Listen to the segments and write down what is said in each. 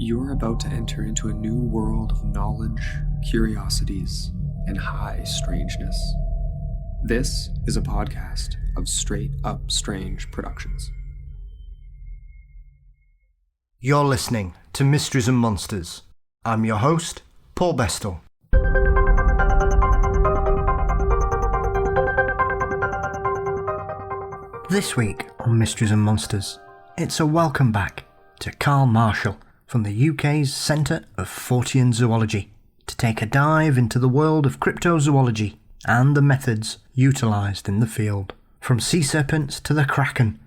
You're about to enter into a new world of knowledge, curiosities, and high strangeness. This is a podcast of Straight Up Strange Productions. You're listening to Mysteries and Monsters. I'm your host, Paul Bestall. This week on Mysteries and Monsters, it's a welcome back to Carl Marshall from the UK's Centre of Fortean Zoology to take a dive into the world of cryptozoology and the methods utilised in the field. From sea serpents to the Kraken,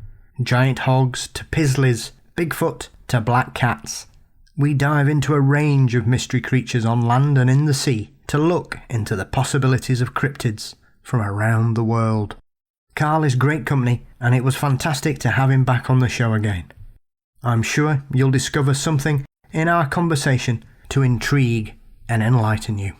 giant hogs to Pizzlies, Bigfoot to black cats, we dive into a range of mystery creatures on land and in the sea to look into the possibilities of cryptids from around the world. Carl is great company, and it was fantastic to have him back on the show again. I'm sure you'll discover something in our conversation to intrigue and enlighten you.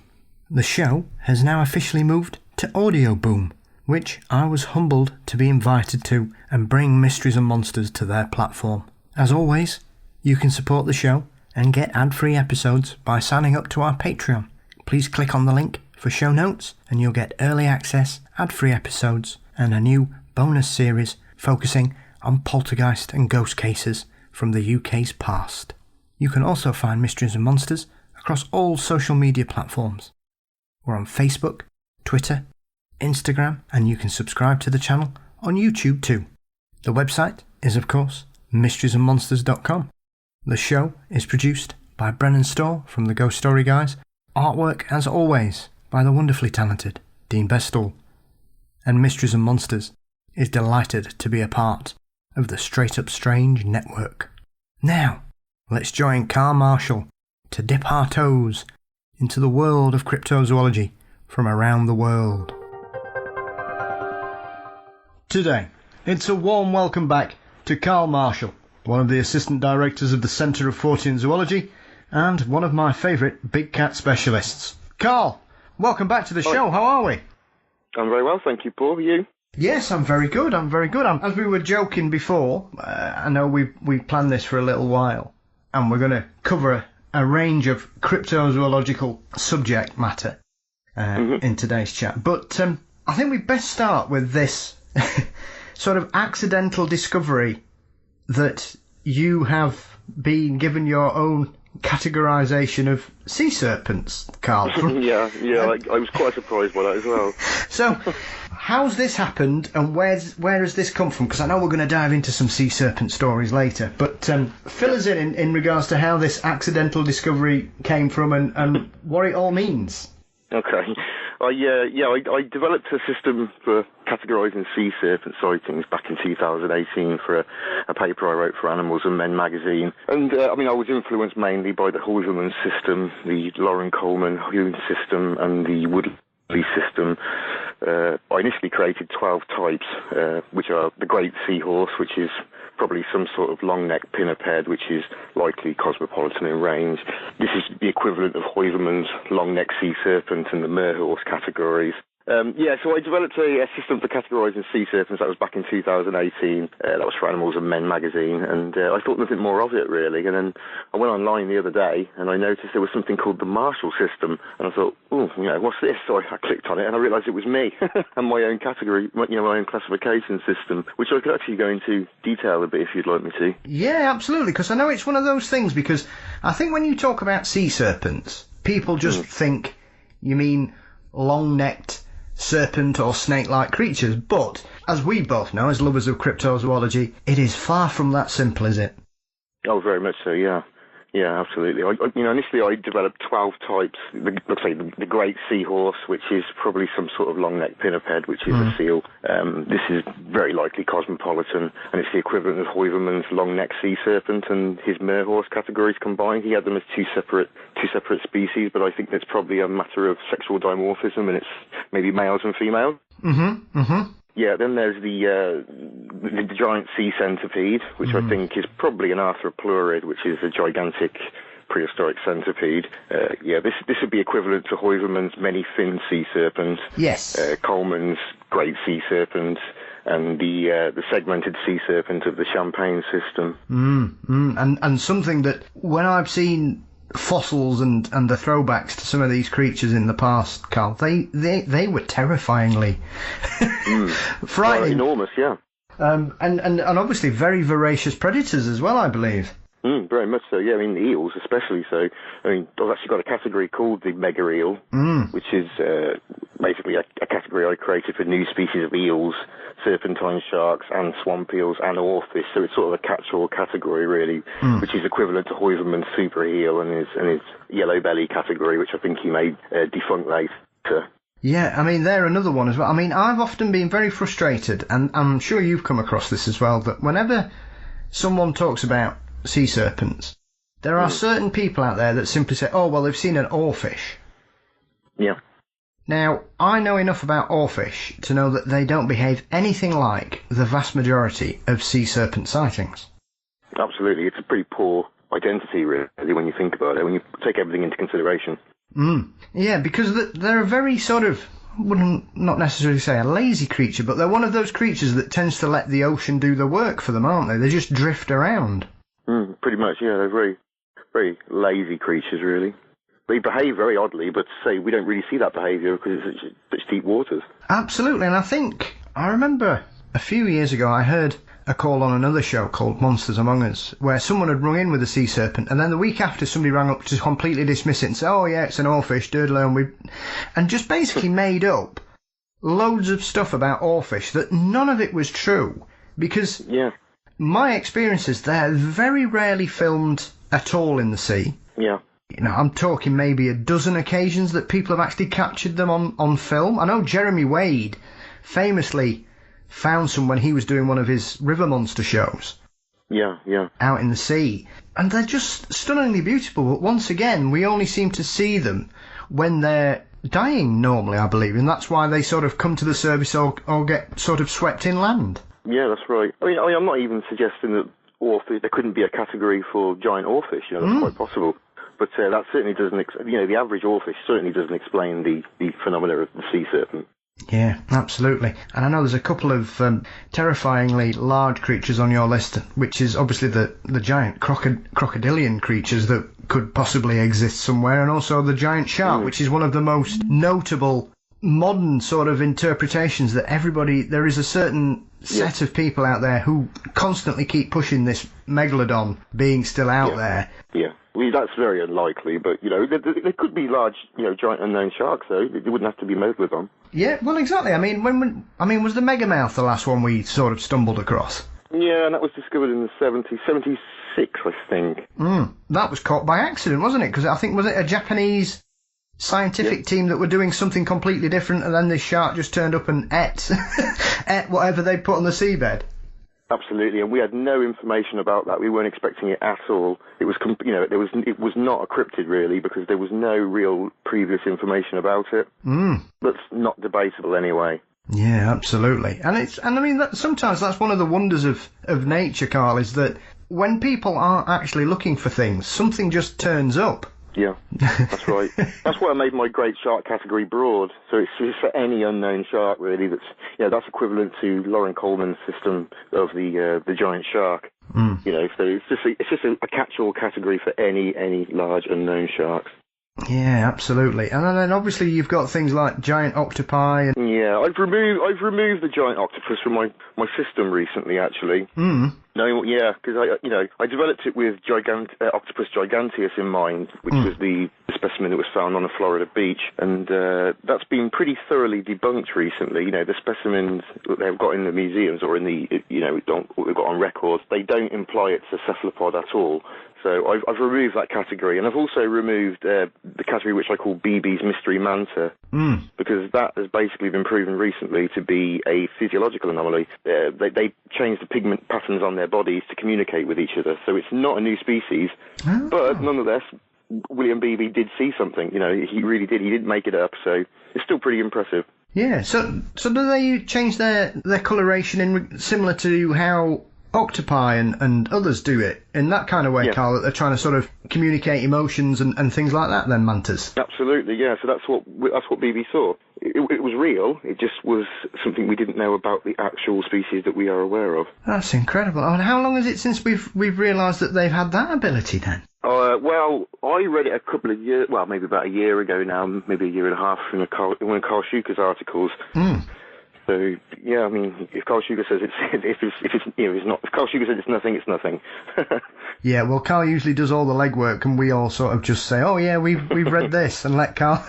The show has now officially moved to Audio Boom, which I was humbled to be invited to and bring Mysteries and Monsters to their platform. As always, you can support the show and get ad-free episodes by signing up to our Patreon. Please click on the link for show notes and you'll get early access, ad-free episodes, and a new bonus series focusing on poltergeist and ghost cases from the UK's past. You can also find Mysteries and Monsters across all social media platforms. We're on Facebook, Twitter, Instagram, and you can subscribe to the channel on YouTube too. The website is, of course, mysteriesandmonsters.com. The show is produced by Brennan Storr from the Ghost Story Guys. Artwork, as always, by the wonderfully talented Dean Bestall. And Mysteries and Monsters is delighted to be a part of the Straight Up Strange network. Now, let's join Carl Marshall to dip our toes into the world of cryptozoology from around the world. Today, it's a warm welcome back to Carl Marshall, one of the assistant directors of the Centre of Fortean Zoology and one of my favourite big cat specialists. Carl, welcome back to the show. How are we? I'm very well, thank you, Paul. Are you? Yes, I'm very good. As we were joking before, I know we planned this for a little while, and we're going to cover a range of cryptozoological subject matter in today's chat. But I think we best start with this sort of accidental discovery that you have been given your own categorisation of sea serpents, Carl. yeah, I was quite surprised by that as well. So, how's this happened, and where has this come from? Because I know we're going to dive into some sea serpent stories later, but fill us in regards to how this accidental discovery came from and what it all means. Okay. I developed a system for categorising sea serpent sightings back in 2018 for a paper I wrote for Animals and Men magazine. And, I was influenced mainly by the Heuvelmans system, the Loren Coleman Hune system, and the Woodley system. I initially created 12 types, which are the Great Seahorse, which is probably some sort of long-necked pinniped, which is likely cosmopolitan in range. This is the equivalent of Heuvelmans' long-necked sea serpent and the merhorse categories. So I developed a system for categorising sea serpents. That was back in 2018. That was for Animals and Men magazine, and I thought nothing more of it, really. And then I went online the other day, and I noticed there was something called the Marshall system, and I thought, what's this? So I clicked on it, and I realised it was me, and my own category, my own classification system, which I could actually go into detail a bit if you'd like me to. Yeah, absolutely, because I know it's one of those things, because I think when you talk about sea serpents, people just think you mean long-necked serpent or snake-like creatures, but as we both know, as lovers of cryptozoology, it is far from that simple, is it? Oh, very much so, yeah. Yeah, absolutely. Initially I developed 12 types. Let's say the Great Seahorse, which is probably some sort of long-necked pinniped, which is a seal. This is very likely cosmopolitan, and it's the equivalent of Heuvelmans' long-necked sea serpent and his merhorse categories combined. He had them as two separate species, but I think it's probably a matter of sexual dimorphism, and it's maybe males and females. Yeah, then there's the giant sea centipede, which I think is probably an arthropleurid, which is a gigantic prehistoric centipede. This would be equivalent to Heuvelmans' many-finned sea serpent. Yes. Coleman's great sea serpent, and the segmented sea serpent of the Champagne system. And something that when I've seen fossils and the throwbacks to some of these creatures in the past, Carl, they were terrifyingly frightening. Enormous, yeah. And obviously very voracious predators as well, I believe. Very much so, yeah. I mean, eels especially so. I mean, I've actually got a category called the mega eel, which is basically a category I created for new species of eels, serpentine sharks, and swamp eels, and oarfish. So it's sort of a catch-all category, really, which is equivalent to Heuvelmann's super eel and his yellow belly category, which I think he made defunct later. Yeah, I mean, they're another one as well. I mean, I've often been very frustrated, and I'm sure you've come across this as well, that whenever someone talks about sea serpents, there are certain people out there that simply say, oh, well, they've seen an oarfish. Yeah. Now, I know enough about oarfish to know that they don't behave anything like the vast majority of sea serpent sightings. Absolutely. It's a pretty poor identity, really, when you think about it, when you take everything into consideration. Yeah, because they're a very sort of, wouldn't not necessarily say a lazy creature, but they're one of those creatures that tends to let the ocean do the work for them, aren't they? They just drift around. Pretty much, yeah. They're very, very lazy creatures, really. They behave very oddly, but say we don't really see that behaviour because it's such deep waters. Absolutely, and I remember a few years ago I heard a call on another show called Monsters Among Us, where someone had rung in with a sea serpent, and then the week after somebody rang up to completely dismiss it and say, oh yeah, it's an oarfish, and just basically made up loads of stuff about oarfish that none of it was true, because my experience is they're very rarely filmed at all in the sea. Yeah. You know, I'm talking maybe a dozen occasions that people have actually captured them on film. I know Jeremy Wade famously found some when he was doing one of his river monster shows. Yeah. Out in the sea. And they're just stunningly beautiful, but once again, we only seem to see them when they're dying normally, I believe, and that's why they sort of come to the surface or get sort of swept inland. Yeah, that's right. I mean, I'm not even suggesting that oarfish, there couldn't be a category for giant oarfish, that's quite possible. But that certainly doesn't, the average oarfish certainly doesn't explain the phenomena of the sea serpent. Yeah, absolutely. And I know there's a couple of terrifyingly large creatures on your list, which is obviously the giant crocodilian creatures that could possibly exist somewhere, and also the giant shark, which is one of the most notable modern sort of interpretations that there is a certain set of people out there who constantly keep pushing this megalodon being still out there. Yeah. Well, that's very unlikely, but, there could be large, giant unknown sharks, though. They wouldn't have to be megalodon. Yeah, well, exactly. I mean, was the megamouth the last one we sort of stumbled across? Yeah, and that was discovered in the 76, I think. That was caught by accident, wasn't it? Because I think, was it a Japanese scientific team that were doing something completely different, and then this shark just turned up and ate whatever they put on the seabed? Absolutely, and we had no information about that. We weren't expecting it at all. It was, it was not a cryptid really, because there was no real previous information about it. That's not debatable anyway. Yeah, absolutely, and I mean sometimes that's one of the wonders of nature, Carl, is that when people aren't actually looking for things, something just turns up. Yeah, that's right. That's why I made my great shark category broad. So it's for any unknown shark, really. That's equivalent to Lauren Coleman's system of the giant shark. So it's just a catch-all category for any large unknown sharks. Yeah, absolutely. And then obviously you've got things like giant octopi. Yeah, I've removed the giant octopus from my system recently, actually. No, yeah, because I developed it with Octopus giganteus in mind, which was the specimen that was found on a Florida beach, and that's been pretty thoroughly debunked recently. The specimens that they've got in the museums or in the what they've got on records, they don't imply it's a cephalopod at all. So I've removed that category, and I've also removed the category which I call BB's mystery manta, because that has basically been proven recently to be a physiological anomaly. They change the pigment patterns on their bodies to communicate with each other, so it's not a new species, but nonetheless, William Beebe did see something. He really did. He didn't make it up, so it's still pretty impressive. Yeah. So do they change their coloration in similar to how octopi and others do it in that kind of way, Carl, that they're trying to sort of communicate emotions and things like that, then, mantas? Absolutely, yeah. So that's what BB saw. It was real. It just was something we didn't know about the actual species that we are aware of. That's incredible. And how long is it since we've realised that they've had that ability, then? Well, I read it a couple of years, well, maybe about a year ago now, maybe a year and a half, in one of Carl Schuker's articles. So yeah, I mean, if Carl Schuker says if Carl Schuker says it's nothing, it's nothing. Yeah, well, Carl usually does all the legwork, and we all sort of just say, "Oh yeah, we've read this," and let Carl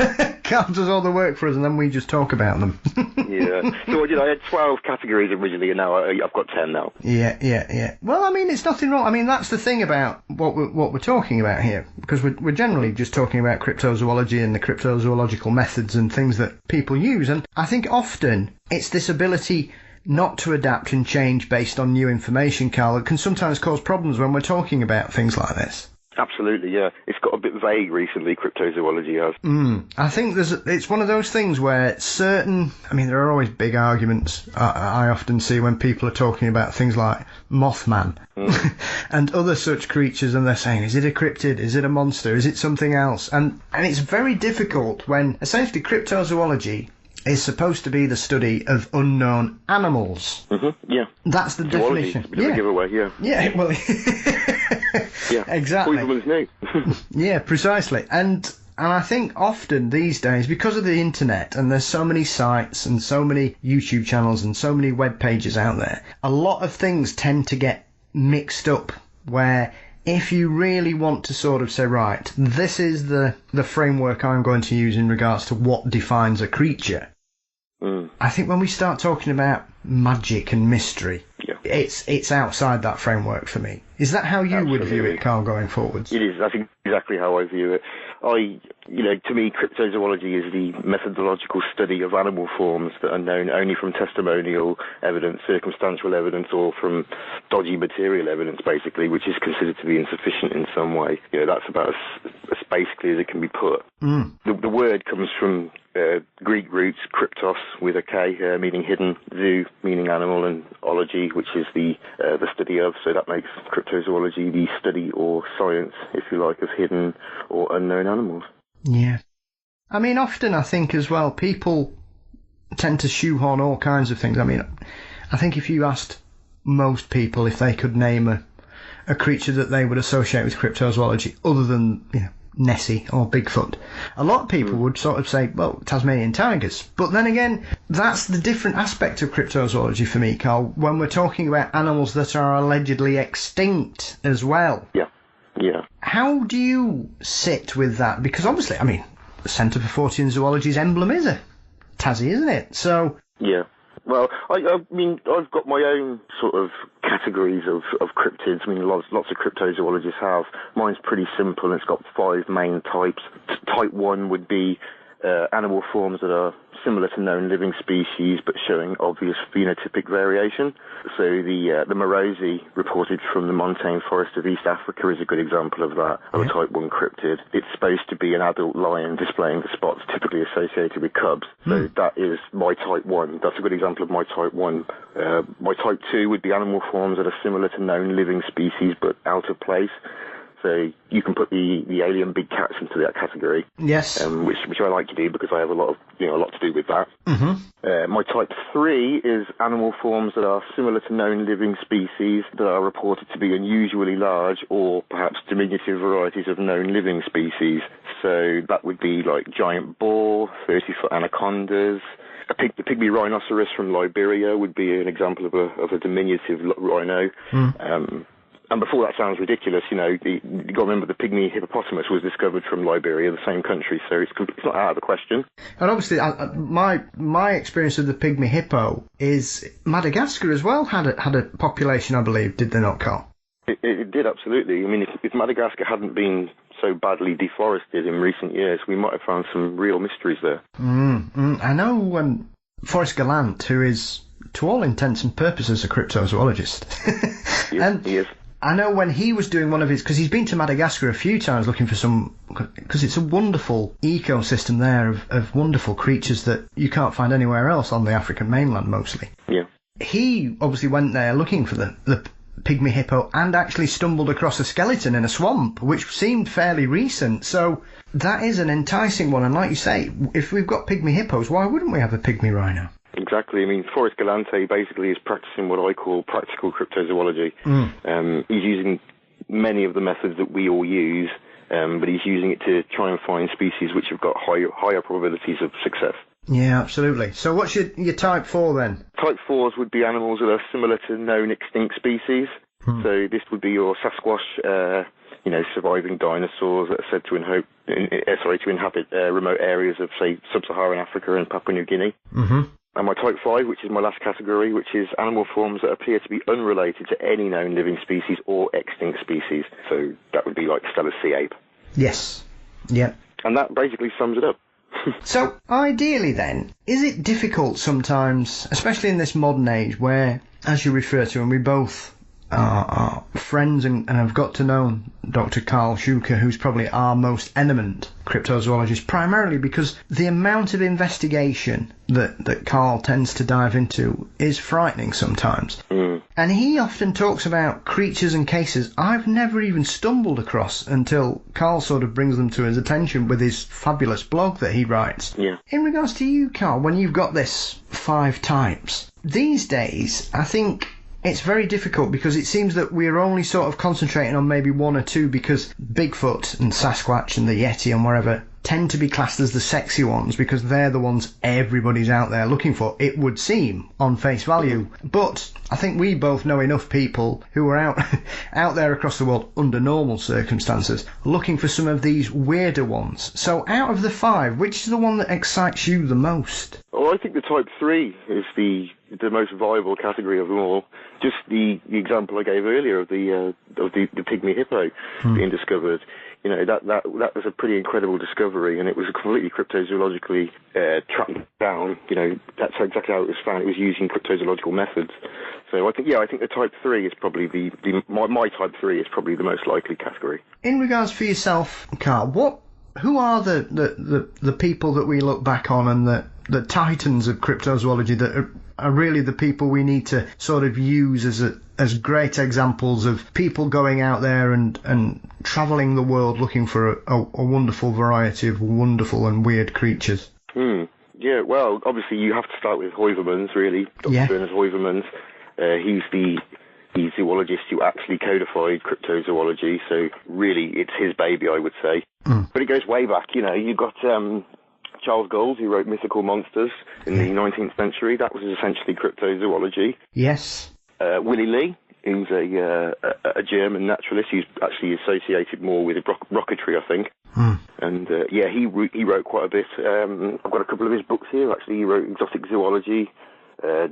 does all the work for us, and then we just talk about them. Yeah. So I had 12 categories originally, and now I've got 10 now. Yeah. Well, I mean, it's nothing wrong. I mean, that's the thing about what we're talking about here, because we're generally just talking about cryptozoology and the cryptozoological methods and things that people use, and I think often it's this ability not to adapt and change based on new information, Carl, that can sometimes cause problems when we're talking about things like this. Absolutely, yeah. It's got a bit vague recently, cryptozoology has. I think it's one of those things where there are always big arguments I often see when people are talking about things like Mothman and other such creatures, and they're saying, is it a cryptid? Is it a monster? Is it something else? And it's very difficult when essentially cryptozoology is supposed to be the study of unknown animals. Yeah. That's the Zoology, definition. It's a bit of a giveaway, yeah. Yeah, well... yeah, exactly. Everyone's new. Yeah, precisely. And I think often these days, because of the internet, and there's so many sites and so many YouTube channels and so many web pages out there, a lot of things tend to get mixed up, where if you really want to sort of say, right, this is the framework I'm going to use in regards to what defines a creature, I think when we start talking about magic and mystery, it's outside that framework for me. Is that how you would view it, Carl, going forwards? It is. That's exactly how I view it. To me, cryptozoology is the methodological study of animal forms that are known only from testimonial evidence, circumstantial evidence, or from dodgy material evidence, basically, which is considered to be insufficient in some way. That's about as basically as it can be put. The word comes from Greek roots, kryptos with a K, meaning hidden, zoo meaning animal, and ology, which is the study of. So that makes cryptozoology the study or science, if you like, of hidden or unknown animals. Yeah. I mean, often I think as well, people tend to shoehorn all kinds of things. I mean, I think if you asked most people if they could name a creature that they would associate with cryptozoology other than, Nessie or Bigfoot, a lot of people would sort of say, well, Tasmanian tigers. But then again, that's the different aspect of cryptozoology for me, Carl, when we're talking about animals that are allegedly extinct as well. Yeah. How do you sit with that? Because obviously, I mean, the Centre for Fortean Zoology's emblem is a Tassie, isn't it? So... Yeah. Well, I mean, I've got my own sort of categories of cryptids. I mean, lots of cryptozoologists have. Mine's pretty simple. It's got 5 main types. Type 1 would be animal forms that are similar to known living species but showing obvious phenotypic variation. So the Morosi reported from the montane forest of East Africa is a good example of that, of a type 1 cryptid. It's supposed to be an adult lion displaying the spots typically associated with cubs. So that is my type 1. That's a good example of my type 1. My type 2 would be animal forms that are similar to known living species but out of place. So you can put the alien big cats into that category. Yes. Which I like to do because I have a lot to do with that. My type 3 is animal forms that are similar to known living species that are reported to be unusually large or perhaps diminutive varieties of known living species. So that would be like giant boar, 30-foot anacondas. The pygmy rhinoceros from Liberia would be an example of a diminutive rhino. And before that sounds ridiculous, you got to remember the pygmy hippopotamus was discovered from Liberia, the same country, so it's not out of the question. And obviously, my experience of the pygmy hippo is Madagascar as well had a population, I believe, did they not, Carl? It did, absolutely. I mean, if Madagascar hadn't been so badly deforested in recent years, we might have found some real mysteries there. I know Forrest Gallant, who is, to all intents and purposes, a cryptozoologist. He is. I know when he was doing one of his, because he's been to Madagascar a few times looking for because it's a wonderful ecosystem there of wonderful creatures that you can't find anywhere else on the African mainland mostly. Yeah. He obviously went there looking for the pygmy hippo and actually stumbled across a skeleton in a swamp, which seemed fairly recent. So that is an enticing one. And like you say, if we've got pygmy hippos, why wouldn't we have a pygmy rhino? Exactly. I mean, Forrest Galante basically is practicing what I call practical cryptozoology. He's using many of the methods that we all use, but he's using it to try and find species which have got higher probabilities of success. Yeah, absolutely. So what's your type 4 then? Type 4s would be animals that are similar to known extinct species. So this would be your Sasquatch, surviving dinosaurs that are said to inhabit remote areas of, say, sub-Saharan Africa and Papua New Guinea. And my type 5, which is my last category, which is animal forms that appear to be unrelated to any known living species or extinct species. So that would be like Stella's sea ape. Yes. Yep. And that basically sums it up. So, ideally then, is it difficult sometimes, especially in this modern age where, as you refer to, and we both are friends and have got to know Dr. Carl Schuker, who's probably our most eminent cryptozoologist, primarily because the amount of investigation that Carl tends to dive into is frightening sometimes. And he often talks about creatures and cases I've never even stumbled across until Carl sort of brings them to his attention with his fabulous blog that he writes. Yeah. In regards to you, Carl, when you've got this 5 types, these days, I think it's very difficult because it seems that we're only sort of concentrating on maybe 1 or 2 because Bigfoot and Sasquatch and the Yeti and wherever tend to be classed as the sexy ones because they're the ones everybody's out there looking for, it would seem, on face value. But I think we both know enough people who are out there across the world under normal circumstances looking for some of these weirder ones. So out of the 5, which is the one that excites you the most? Well, I think the type 3 is the most viable category of them all. Just the example I gave earlier of the pygmy hippo being discovered. You know, that was a pretty incredible discovery, and it was completely cryptozoologically tracked down. You know, that's exactly how it was found. It was using cryptozoological methods. So I think the type 3 is probably my type 3 is probably the most likely category. In regards for yourself, Carl, who are the people that we look back on and the titans of cryptozoology that are really the people we need to sort of use as great examples of people going out there and travelling the world looking for a wonderful variety of wonderful and weird creatures? Yeah, well, obviously you have to start with Heuvelmans, really. Dr. Bernard Heuvelmans. He's the zoologist who actually codified cryptozoology, so really it's his baby, I would say. But it goes way back, you know. You've got Charles Gould, who wrote Mythical Monsters in the 19th century. That was essentially cryptozoology. Yes. Willy Lee, who's a German naturalist who's actually associated more with rocketry, I think. And he wrote quite a bit. I've got a couple of his books here. Actually, he wrote Exotic Zoology,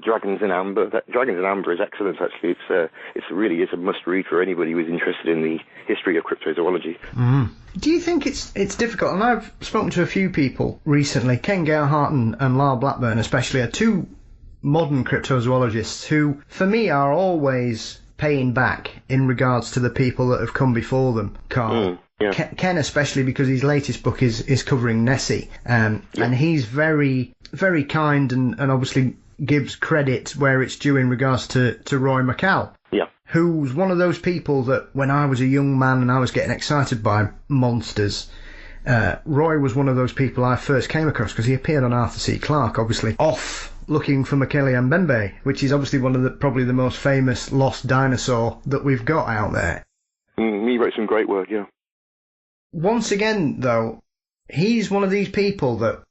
Dragons in Amber. Dragons in Amber is excellent. Actually, it really is a must-read for anybody who's interested in the history of cryptozoology. Do you think it's difficult? And I've spoken to a few people recently. Ken Gerhardt and Lyle Blackburn, especially, are 2 modern cryptozoologists who, for me, are always paying back in regards to the people that have come before them, Carl. Ken especially, because his latest book is covering Nessie, and he's very, very kind and obviously gives credit where it's due in regards to Roy McCall, who's one of those people that when I was a young man and I was getting excited by monsters, Roy was one of those people I first came across because he appeared on Arthur C. Clarke, obviously off looking for Mekele Mbembe, which is obviously one of probably the most famous lost dinosaur that we've got out there. He wrote some great work, yeah. Once again, though, he's one of these people that,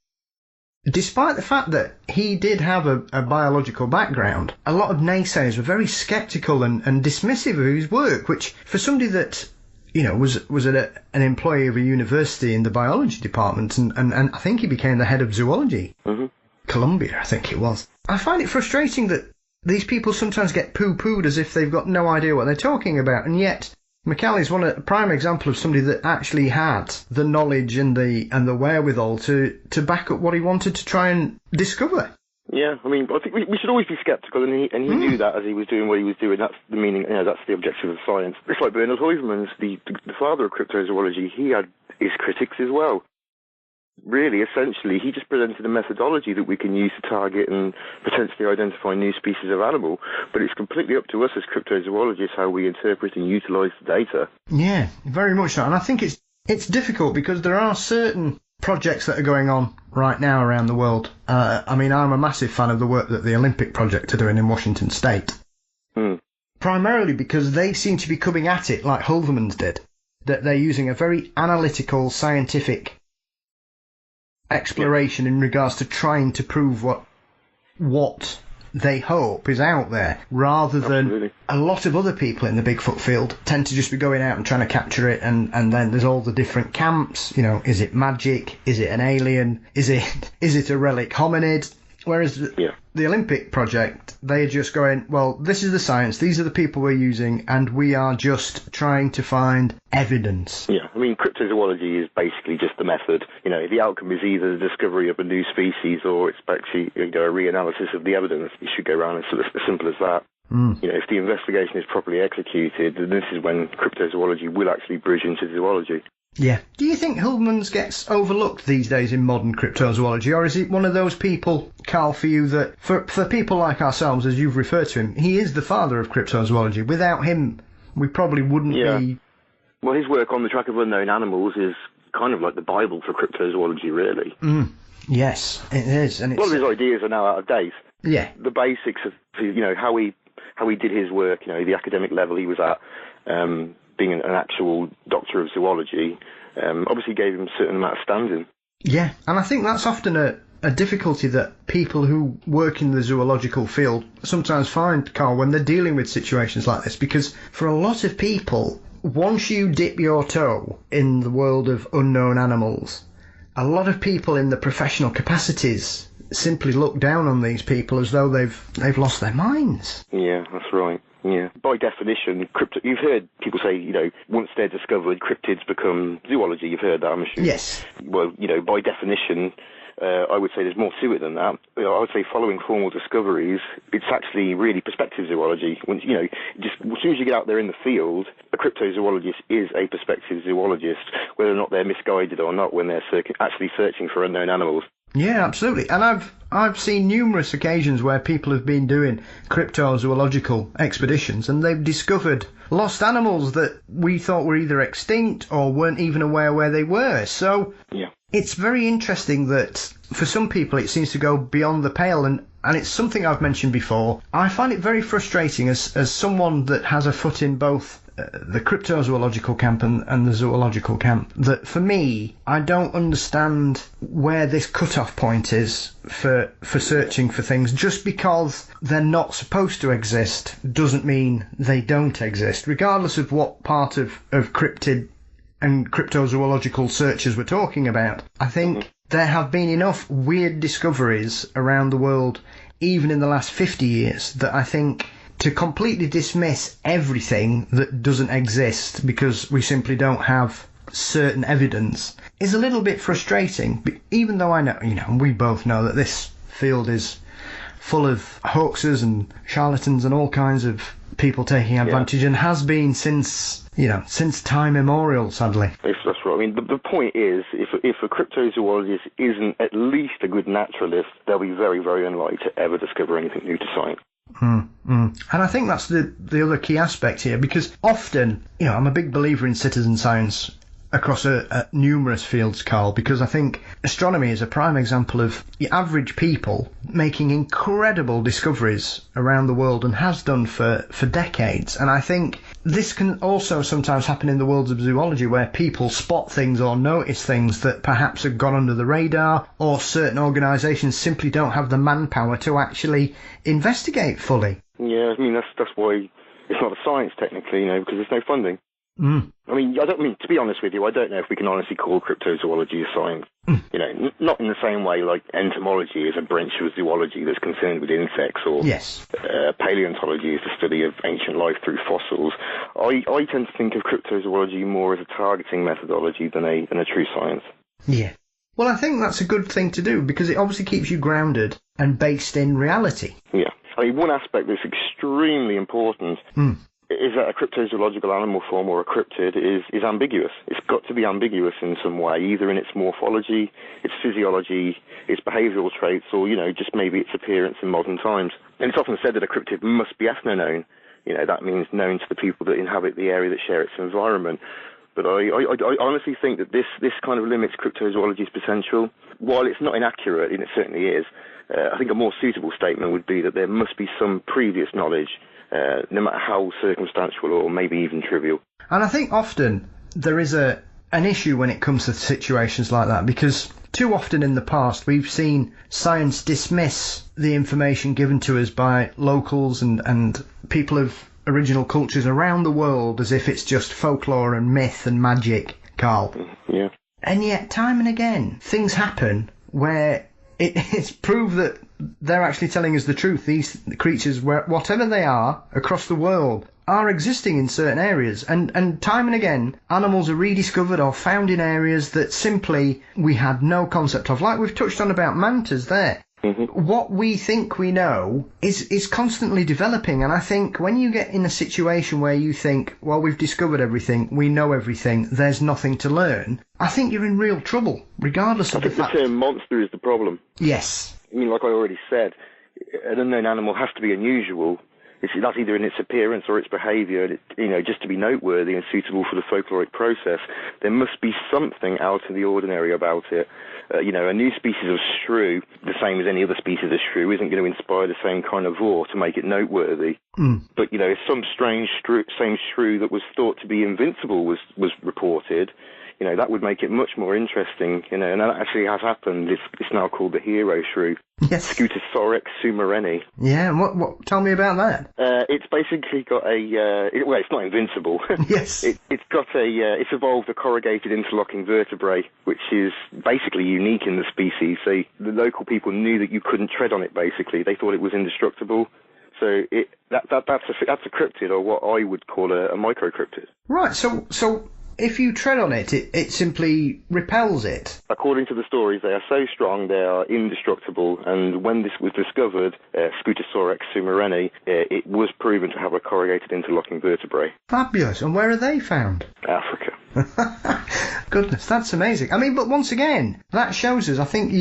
despite the fact that he did have a biological background, a lot of naysayers were very sceptical and dismissive of his work, which, for somebody that, you know, was an employee of a university in the biology department, and I think he became the head of zoology. Columbia, I think it was. I find it frustrating that these people sometimes get poo-pooed as if they've got no idea what they're talking about, and yet Macaulay's a prime example of somebody that actually had the knowledge and the wherewithal to back up what he wanted to try and discover. Yeah, I mean, I think we should always be sceptical, and he knew that as he was doing what he was doing. That's the meaning, you know, that's the objective of science. It's like Bernard Heuvelmans, the father of cryptozoology. He had his critics as well. really, essentially, he just presented a methodology that we can use to target and potentially identify new species of animal. But it's completely up to us as cryptozoologists how we interpret and utilise the data. Yeah, very much so. And I think it's difficult because there are certain projects that are going on right now around the world. I mean, I'm a massive fan of the work that the Olympic Project are doing in Washington State. Primarily because they seem to be coming at it like Hulvermans did, that they're using a very analytical, scientific exploration in regards to trying to prove what they hope is out there, rather than a lot of other people in the Bigfoot field tend to just be going out and trying to capture it, and then there's all the different camps. You know, is it magic? Is it an alien? Is it a relic hominid? Whereas the Olympic Project, they're just going, well, this is the science, these are the people we're using, and we are just trying to find evidence. Yeah, I mean, cryptozoology is basically just the method. You know, the outcome is either the discovery of a new species or it's actually, a reanalysis of the evidence. You should go around and sort of as simple as that. You know, if the investigation is properly executed, then this is when cryptozoology will actually bridge into zoology. Yeah. Do you think Hulvermans gets overlooked these days in modern cryptozoology, or is it one of those people, Carl, for you, that for people like ourselves, as you've referred to him, he is the father of cryptozoology? Without him, we probably wouldn't be... Well, his work on the track of unknown animals is kind of like the Bible for cryptozoology, really. Yes, it is. And a lot of his ideas are now out of date. Yeah. The basics of, how he did his work, the academic level he was at, being an actual doctor of zoology, obviously gave him a certain amount of standing. Yeah, and I think that's often a difficulty that people who work in the zoological field sometimes find, Carl, when they're dealing with situations like this, because for a lot of people, once you dip your toe in the world of unknown animals, a lot of people in the professional capacities simply look down on these people as though they've lost their minds. Yeah, that's right. Yeah. By definition, you've heard people say, once they're discovered, cryptids become zoology. You've heard that, I'm assuming. Yes. Well, by definition, I would say there's more to it than that. I would say following formal discoveries, it's actually really perspective zoology. Once, just as soon as you get out there in the field, a cryptozoologist is a perspective zoologist, whether or not they're misguided or not when they're actually searching for unknown animals. Yeah, absolutely. And I've seen numerous occasions where people have been doing cryptozoological expeditions and they've discovered lost animals that we thought were either extinct or weren't even aware where they were. So it's very interesting that for some people it seems to go beyond the pale, and it's something I've mentioned before. I find it very frustrating as someone that has a foot in both the cryptozoological camp and the zoological camp, that for me, I don't understand where this cut-off point is for searching for things. Just because they're not supposed to exist doesn't mean they don't exist, regardless of what part of cryptid and cryptozoological searches we're talking about. I think there have been enough weird discoveries around the world, even in the last 50 years, that I think to completely dismiss everything that doesn't exist because we simply don't have certain evidence is a little bit frustrating. Even though I know, we both know that this field is full of hoaxers and charlatans and all kinds of people taking advantage, and has been since time immemorial, sadly. That's right. I mean, the point is, if a cryptozoologist isn't at least a good naturalist, they'll be very, very unlikely to ever discover anything new to science. And I think that's the other key aspect here, because often, I'm a big believer in citizen science across numerous fields, Carl, because I think astronomy is a prime example of the average people making incredible discoveries around the world, and has done for decades. And I think this can also sometimes happen in the worlds of zoology, where people spot things or notice things that perhaps have gone under the radar, or certain organisations simply don't have the manpower to actually investigate fully. Yeah, I mean, that's why it's not a science technically, because there's no funding. I mean, to be honest with you, I don't know if we can honestly call cryptozoology a science. Not in the same way like entomology is a branch of zoology that's concerned with insects, or paleontology is the study of ancient life through fossils. I tend to think of cryptozoology more as a targeting methodology than a true science. Yeah. Well, I think that's a good thing to do, because it obviously keeps you grounded and based in reality. Yeah. I mean, one aspect that's extremely important is that a cryptozoological animal form or a cryptid is ambiguous. It's got to be ambiguous in some way, either in its morphology, its physiology, its behavioural traits, or, just maybe its appearance in modern times. And it's often said that a cryptid must be ethno-known. That means known to the people that inhabit the area that share its environment. But I honestly think that this kind of limits cryptozoology's potential. While it's not inaccurate, and it certainly is, I think a more suitable statement would be that there must be some previous knowledge, no matter how circumstantial or maybe even trivial. And I think often there is an issue when it comes to situations like that, because too often in the past we've seen science dismiss the information given to us by locals and people of original cultures around the world as if it's just folklore and myth and magic, Carl. Yeah. And yet, time and again, things happen where it's proved that they're actually telling us the truth. These creatures, whatever they are, across the world, are existing in certain areas. And time and again, animals are rediscovered or found in areas that simply we had no concept of. Like we've touched on about mantas there. Mm-hmm. What we think we know is constantly developing, and I think when you get in a situation where you think, well, we've discovered everything, we know everything, there's nothing to learn, I think you're in real trouble, regardless of the fact. The term monster is the problem. Yes. I mean, like I already said, an unknown animal has to be unusual. That's either in its appearance or its behaviour, just to be noteworthy and suitable for the folkloric process. There must be something out of the ordinary about it. A new species of shrew, the same as any other species of shrew, isn't going to inspire the same kind of awe to make it noteworthy. Mm. But, if some strange same shrew that was thought to be invincible was reported, that would make it much more interesting, and that actually has happened. It's now called the hero shrew. Yes. Cryptozoology sumereni. Yeah, and what? Tell me about that. It's basically got it's not invincible. Yes. It's evolved a corrugated interlocking vertebrae, which is basically unique in the species. So the local people knew that you couldn't tread on it, basically. They thought it was indestructible. So that's a cryptid, or what I would call a microcryptid. Right, so if you tread on it, it simply repels it. According to the stories, they are so strong they are indestructible, and when this was discovered, Cryptozoology sumereni, it was proven to have a corrugated interlocking vertebrae. Fabulous. And where are they found? Africa. Goodness, that's amazing. I mean, but once again, that shows us, I think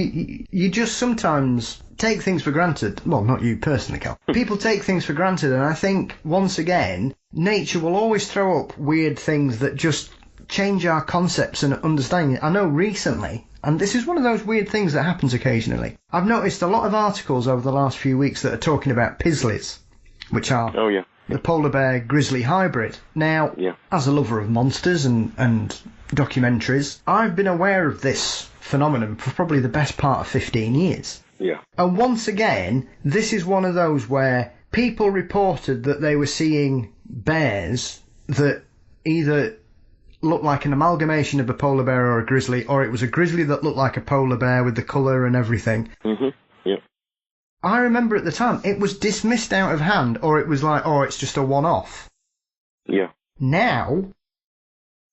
you just sometimes take things for granted. Well, not you personally, Cal. People take things for granted, and I think, once again, nature will always throw up weird things that just change our concepts and understanding. I know recently, and this is one of those weird things that happens occasionally, I've noticed a lot of articles over the last few weeks that are talking about Pizzlies, which are the polar bear grizzly hybrid. Now, as a lover of monsters and documentaries, I've been aware of this phenomenon for probably the best part of 15 years. Yeah. And once again, this is one of those where people reported that they were seeing bears that either looked like an amalgamation of a polar bear or a grizzly, or it was a grizzly that looked like a polar bear with the colour and everything. Mm-hmm. Yeah. I remember at the time it was dismissed out of hand, or it was like, oh, it's just a one-off. Yeah. Now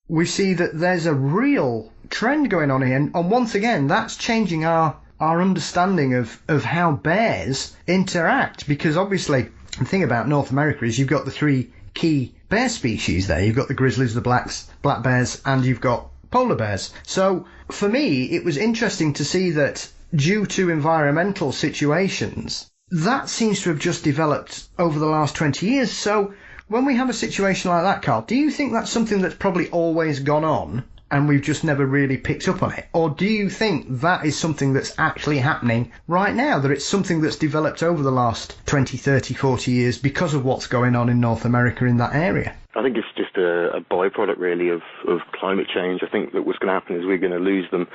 we see that there's a real trend going on here, and once again, that's changing our understanding of how bears interact, because obviously the thing about North America is you've got the three key bear species there. You've got the grizzlies, the black bears, and you've got polar bears. So for me, it was interesting to see that due to environmental situations, that seems to have just developed over the last 20 years. So when we have a situation like that, Carl, do you think that's something that's probably always gone on and we've just never really picked up on it? Or do you think that is something that's actually happening right now, that it's something that's developed over the last 20, 30, 40 years because of what's going on in North America in that area? I think it's just a byproduct, really, of climate change. I think that what's going to happen is we're going to lose them.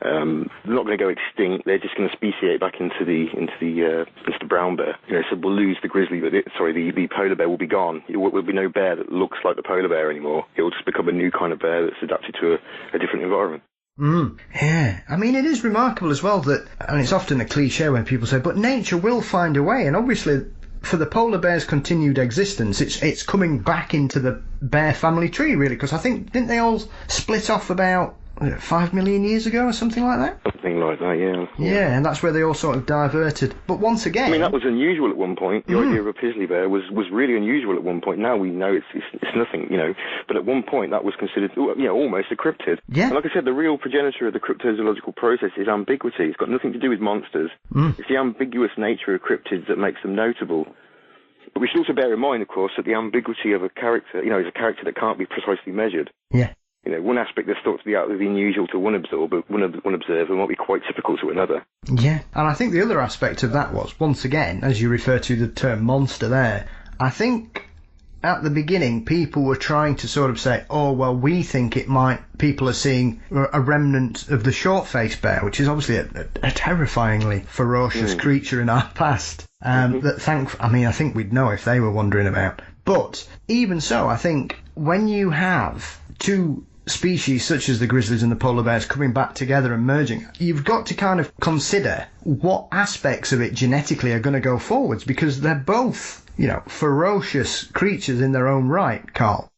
They're not going to go extinct. They're just going to speciate back into the brown bear. So we'll lose the grizzly, but the polar bear will be gone. There will be no bear that looks like the polar bear anymore. It will just become a new kind of bear that's adapted to a different environment. Yeah, I mean, it is remarkable as well that, and it's often a cliche when people say, but nature will find a way, and obviously for the polar bear's continued existence, it's coming back into the bear family tree, really, because I think, didn't they all split off about 5 million years ago or something like that? Something like that, yeah. Yeah, and that's where they all sort of diverted. But once again... I mean, that was unusual at one point. The idea of a Pizzly bear was really unusual at one point. Now we know it's nothing, But at one point, that was considered, almost a cryptid. Yeah. And like I said, the real progenitor of the cryptozoological process is ambiguity. It's got nothing to do with monsters. It's the ambiguous nature of cryptids that makes them notable. But we should also bear in mind, of course, that the ambiguity of a character, is a character that can't be precisely measured. Yeah. One aspect that's thought to be out of the unusual to one observer might be quite typical to another. Yeah, and I think the other aspect of that was, once again, as you refer to the term monster there, I think at the beginning people were trying to sort of say, oh, well, we think people are seeing a remnant of the short-faced bear, which is obviously a terrifyingly ferocious creature in our past. I think we'd know if they were wandering about. But even so, I think when you have two species such as the grizzlies and the polar bears coming back together and merging, you've got to kind of consider what aspects of it genetically are going to go forwards, because they're both, ferocious creatures in their own right, Carl.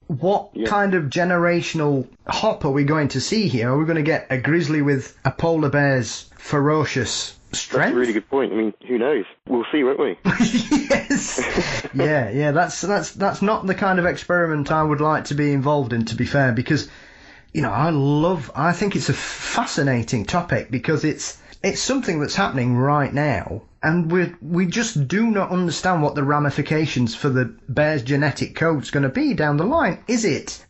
What kind of generational hop are we going to see here? Are we going to get a grizzly with a polar bear's ferocious strength? That's a really good point. I mean, who knows? We'll see, won't we? Yes. Yeah. That's not the kind of experiment I would like to be involved in, to be fair, because, I think it's a fascinating topic, because it's something that's happening right now, and we just do not understand what the ramifications for the bear's genetic code is going to be down the line.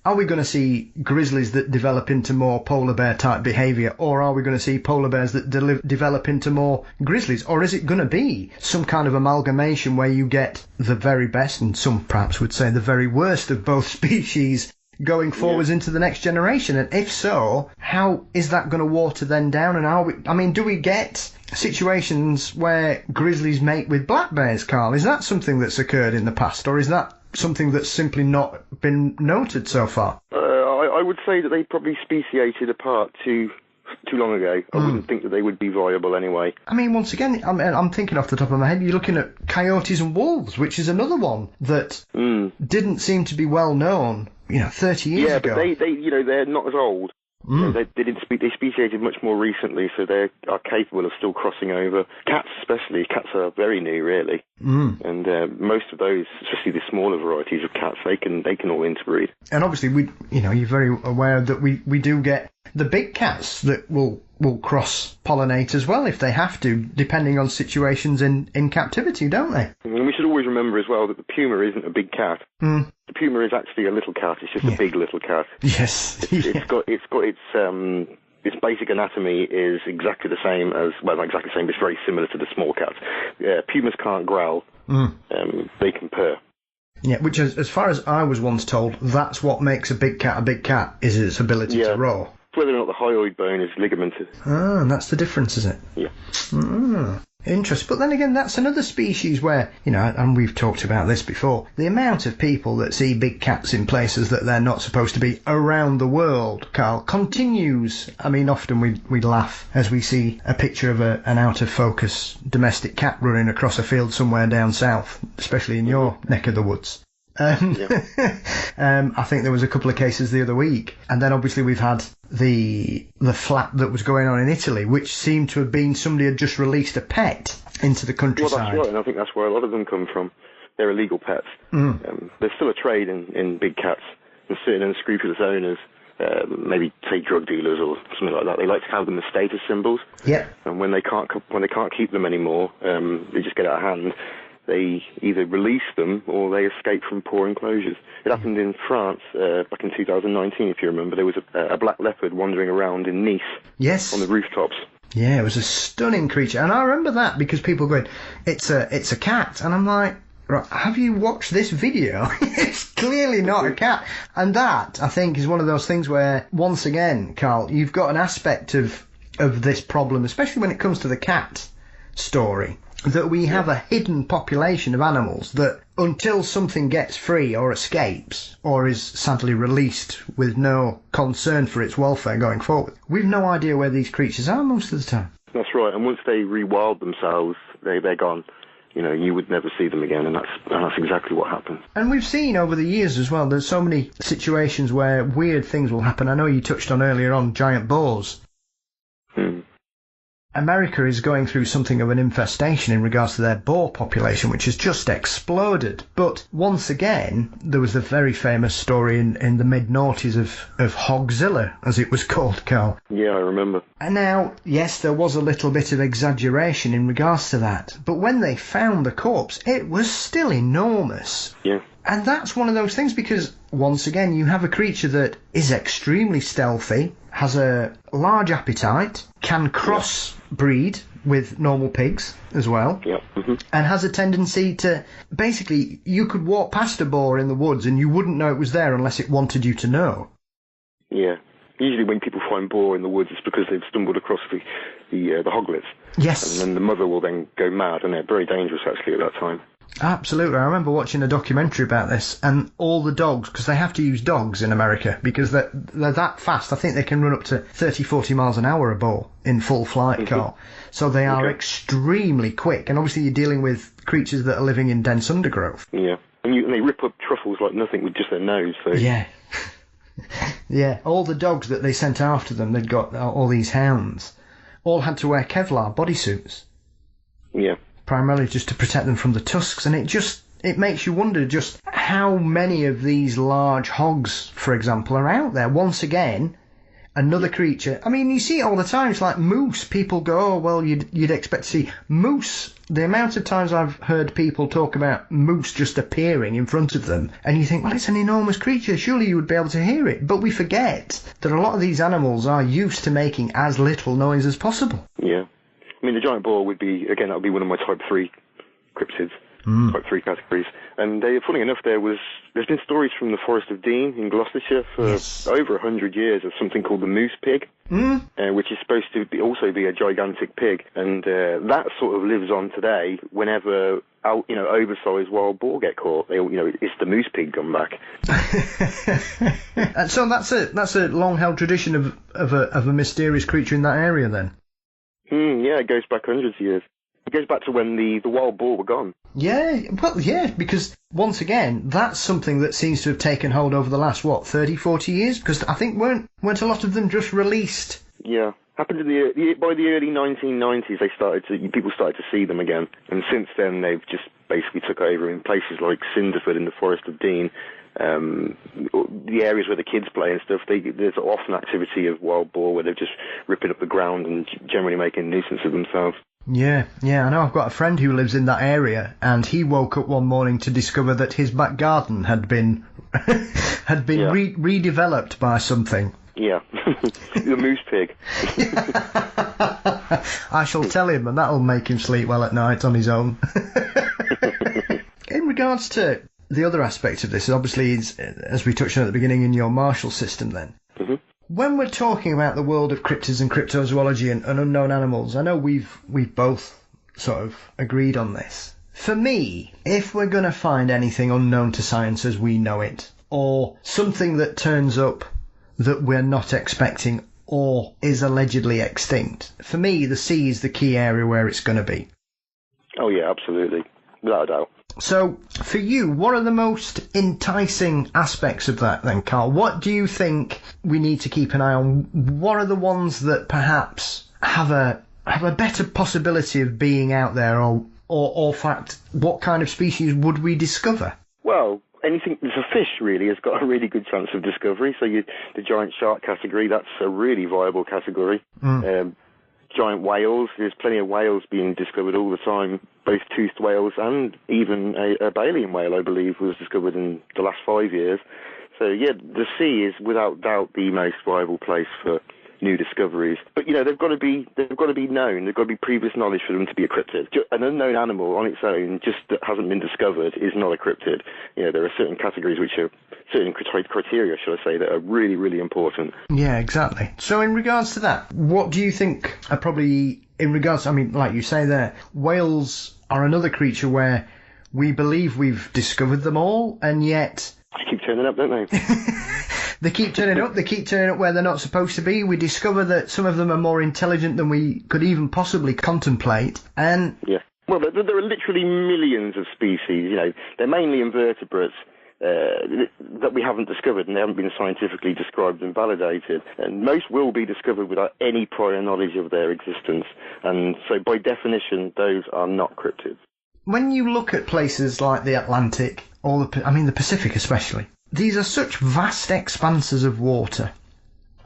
Are we going to see grizzlies that develop into more polar bear type behaviour, or are we going to see polar bears that develop into more grizzlies, or is it going to be some kind of amalgamation where you get the very best, and some perhaps would say the very worst of both species going forwards into the next generation? And if so, how is that going to water then down? And do we get situations where grizzlies mate with black bears, Carl? Is that something that's occurred in the past, or is that something that's simply not been noted so far? I would say that they probably speciated apart too long ago. I wouldn't think that they would be viable anyway. I mean, once again, I'm thinking off the top of my head, you're looking at coyotes and wolves, which is another one that didn't seem to be well known 30 years ago. Yeah, but they're not as old. They speciated much more recently, so they are capable of still crossing over. Cats especially. Cats are very new, really. And most of those, especially the smaller varieties of cats, they can all interbreed. And obviously, you're very aware that we do get the big cats that will cross-pollinate as well if they have to, depending on situations in captivity, don't they? And we should always remember as well that the puma isn't a big cat. The puma is actually a little cat. It's just a big little cat. Yes. It's got its basic anatomy is exactly the same as, well, not exactly the same, but it's very similar to the small cats. Pumas can't growl. They can purr. Yeah, which, as far as I was once told, that's what makes a big cat is its ability to roar. Whether or not the hyoid bone is ligamented. Ah, that's the difference, is it? Yeah. Interesting. But then again, that's another species where, and we've talked about this before, the amount of people that see big cats in places that they're not supposed to be around the world, Carl, continues. I mean, often we laugh as we see a picture of an out-of-focus domestic cat running across a field somewhere down south, especially in your neck of the woods. I think there was a couple of cases the other week, and then obviously we've had the flap that was going on in Italy, which seemed to have been somebody had just released a pet into the countryside. Well, that's right, and I think that's where a lot of them come from. They're illegal pets. There's still a trade in big cats, and certain unscrupulous owners, maybe say drug dealers or something like that, they like to have them as status symbols. Yeah. And when they can't keep them anymore, they just get out of hand. They either release them or they escape from poor enclosures. It happened in France back in 2019, if you remember. There was a black leopard wandering around in Nice. Yes. On the rooftops. Yeah, it was a stunning creature. And I remember that because people going, it's a cat. And I'm like, right, have you watched this video? It's clearly not a cat. And that, I think, is one of those things where, once again, Carl, you've got an aspect of this problem, especially when it comes to the cat story, that we have a hidden population of animals that, until something gets free or escapes or is sadly released with no concern for its welfare going forward, we've no idea where these creatures are most of the time. That's right, and once they rewild themselves, they're gone. you would never see them again, and that's exactly what happened. And we've seen over the years as well, there's so many situations where weird things will happen. I know you touched on earlier on giant boars. America is going through something of an infestation in regards to their boar population, which has just exploded. But once again, there was the very famous story in the mid-noughties of Hogzilla, as it was called, Carl. Yeah, I remember. And now, yes, there was a little bit of exaggeration in regards to that. But when they found the corpse, it was still enormous. Yeah. And that's one of those things because, once again, you have a creature that is extremely stealthy, has a large appetite, can cross-breed with normal pigs as well, and has a tendency to... Basically, you could walk past a boar in the woods and you wouldn't know it was there unless it wanted you to know. Yeah. Usually when people find boar in the woods, it's because they've stumbled across the hoglets. Yes. And then the mother will then go mad, and they're very dangerous, actually, at that time. Absolutely. I remember watching a documentary about this, and all the dogs, because they have to use dogs in America, because they're that fast. I think they can run up to 30, 40 miles an hour a boar in full flight, Carl. So they are extremely quick, and obviously you're dealing with creatures that are living in dense undergrowth. Yeah, and they rip up truffles like nothing with just their nose. So. Yeah. Yeah, all the dogs that they sent after them, they'd got all these hounds, all had to wear Kevlar bodysuits. Yeah. Primarily just to protect them from the tusks, and it makes you wonder just how many of these large hogs, for example, are out there. Once again, another creature. I mean, you see it all the time. It's like moose. People go, oh, well, you'd expect to see moose. The amount of times I've heard people talk about moose just appearing in front of them, and you think, well, it's an enormous creature. Surely you would be able to hear it. But we forget that a lot of these animals are used to making as little noise as possible. Yeah. I mean, the giant boar would be one of my type 3 cryptids, type 3 categories. And funny enough, there's been stories from the Forest of Dean in Gloucestershire for over 100 years of something called the moose pig, which is supposed to also be a gigantic pig. And that sort of lives on today whenever oversized wild boar get caught. It's the moose pig gone back. And so that's a long-held tradition of a mysterious creature in that area then. Yeah, it goes back hundreds of years. It goes back to when the wild boar were gone. Yeah, well, yeah, because once again, that's something that seems to have taken hold over the last, 30, 40 years? Because I think weren't a lot of them just released? Yeah. Happened by the early 1990s, people started to see them again. And since then, they've just basically took over in places like Cinderford in the Forest of Dean. The areas where the kids play and stuff, there's often activity of wild boar where they're just ripping up the ground and generally making a nuisance of themselves. Yeah, I know. I've got a friend who lives in that area, and he woke up one morning to discover that his back garden had been redeveloped by something. Yeah, the moose pig. I shall tell him, and that'll make him sleep well at night on his own. In regards to the other aspect of this, obviously, is, as we touched on at the beginning, in your Marshall system then. Mm-hmm. When we're talking about the world of cryptids and cryptozoology and unknown animals, I know we've both sort of agreed on this. For me, if we're going to find anything unknown to science as we know it, or something that turns up that we're not expecting or is allegedly extinct, for me, the sea is the key area where it's going to be. Oh, yeah, absolutely. Without a doubt. So, for you, what are the most enticing aspects of that then, Carl? What do you think we need to keep an eye on? What are the ones that perhaps have a better possibility of being out there, or fact, what kind of species would we discover? Well, anything that's a fish really has got a really good chance of discovery. So the giant shark category, that's a really viable category. Giant whales, there's plenty of whales being discovered all the time, both toothed whales and even a baleen whale, I believe, was discovered in the last 5 years. So yeah, the sea is without doubt the most viable place for new discoveries. But they've got to be known. They've got to be previous knowledge for them to be a cryptid. An unknown animal on its own, just that hasn't been discovered, is not a cryptid. There are certain categories which are certain criteria, should I say, that are really, really important. Yeah, exactly. So in regards to that, what do you think are probably, in regards, like you say there, whales are another creature where we believe we've discovered them all, and yet... They keep turning up, don't they? They keep turning up where they're not supposed to be. We discover that some of them are more intelligent than we could even possibly contemplate. And yeah. Well, there are literally millions of species. They're mainly invertebrates that we haven't discovered, and they haven't been scientifically described and validated. And most will be discovered without any prior knowledge of their existence. And so, by definition, those are not cryptids. When you look at places like the Atlantic, or the Pacific especially, these are such vast expanses of water.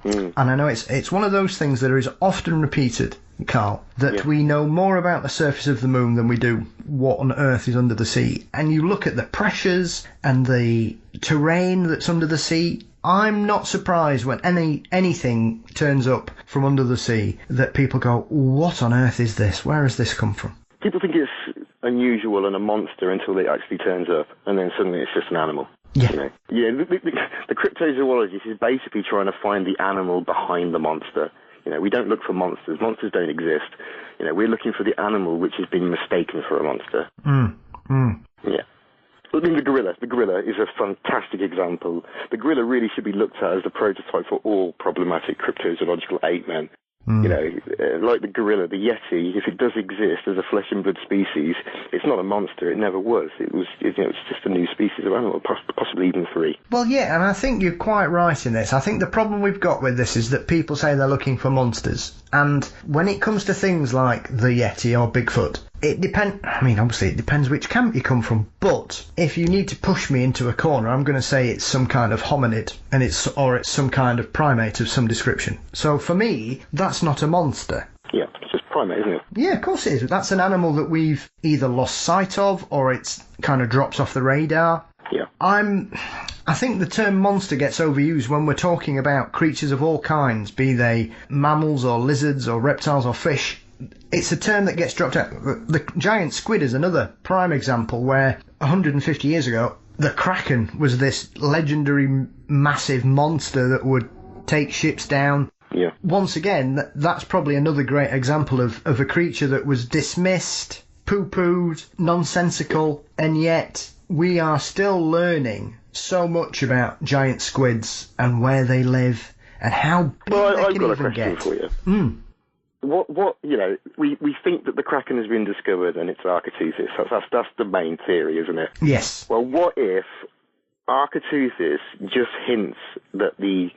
And I know it's one of those things that is often repeated, Carl, that we know more about the surface of the moon than we do what on earth is under the sea. And you look at the pressures and the terrain that's under the sea. I'm not surprised when anything turns up from under the sea that people go, what on earth is this? Where has this come from? People think it's unusual and a monster until it actually turns up, and then suddenly it's just an animal. Yeah. The cryptozoologist is basically trying to find the animal behind the monster. We don't look for monsters. Monsters don't exist. We're looking for the animal which has been mistaken for a monster. Yeah. I mean, the gorilla is a fantastic example. The gorilla really should be looked at as the prototype for all problematic cryptozoological ape men. Like the gorilla, the yeti, if it does exist as a flesh and blood species, it's not a monster. It never was. It's just a new species of animal, possibly even three. Well, yeah, and I think you're quite right in this. I think the problem we've got with this is that people say they're looking for monsters, and when it comes to things like the yeti or Bigfoot, it depends. I mean, obviously, it depends which camp you come from. But if you need to push me into a corner, I'm going to say it's some kind of hominid, and it's some kind of primate of some description. So for me, that's not a monster. Yeah, it's just primate, isn't it? Yeah, of course it is. That's an animal that we've either lost sight of, or it's kind of drops off the radar. Yeah. I think the term monster gets overused when we're talking about creatures of all kinds, be they mammals or lizards or reptiles or fish. It's a term that gets dropped out. The giant squid is another prime example where 150 years ago, the Kraken was this legendary massive monster that would take ships down. Yeah. Once again, that's probably another great example of a creature that was dismissed, poo-pooed, nonsensical, and yet we are still learning so much about giant squids and where they live and how big they can even get. I've got a question for you. We think that the Kraken has been discovered and it's Architeuthis. That's the main theory, isn't it? Yes. Well, what if Architeuthis just hints that the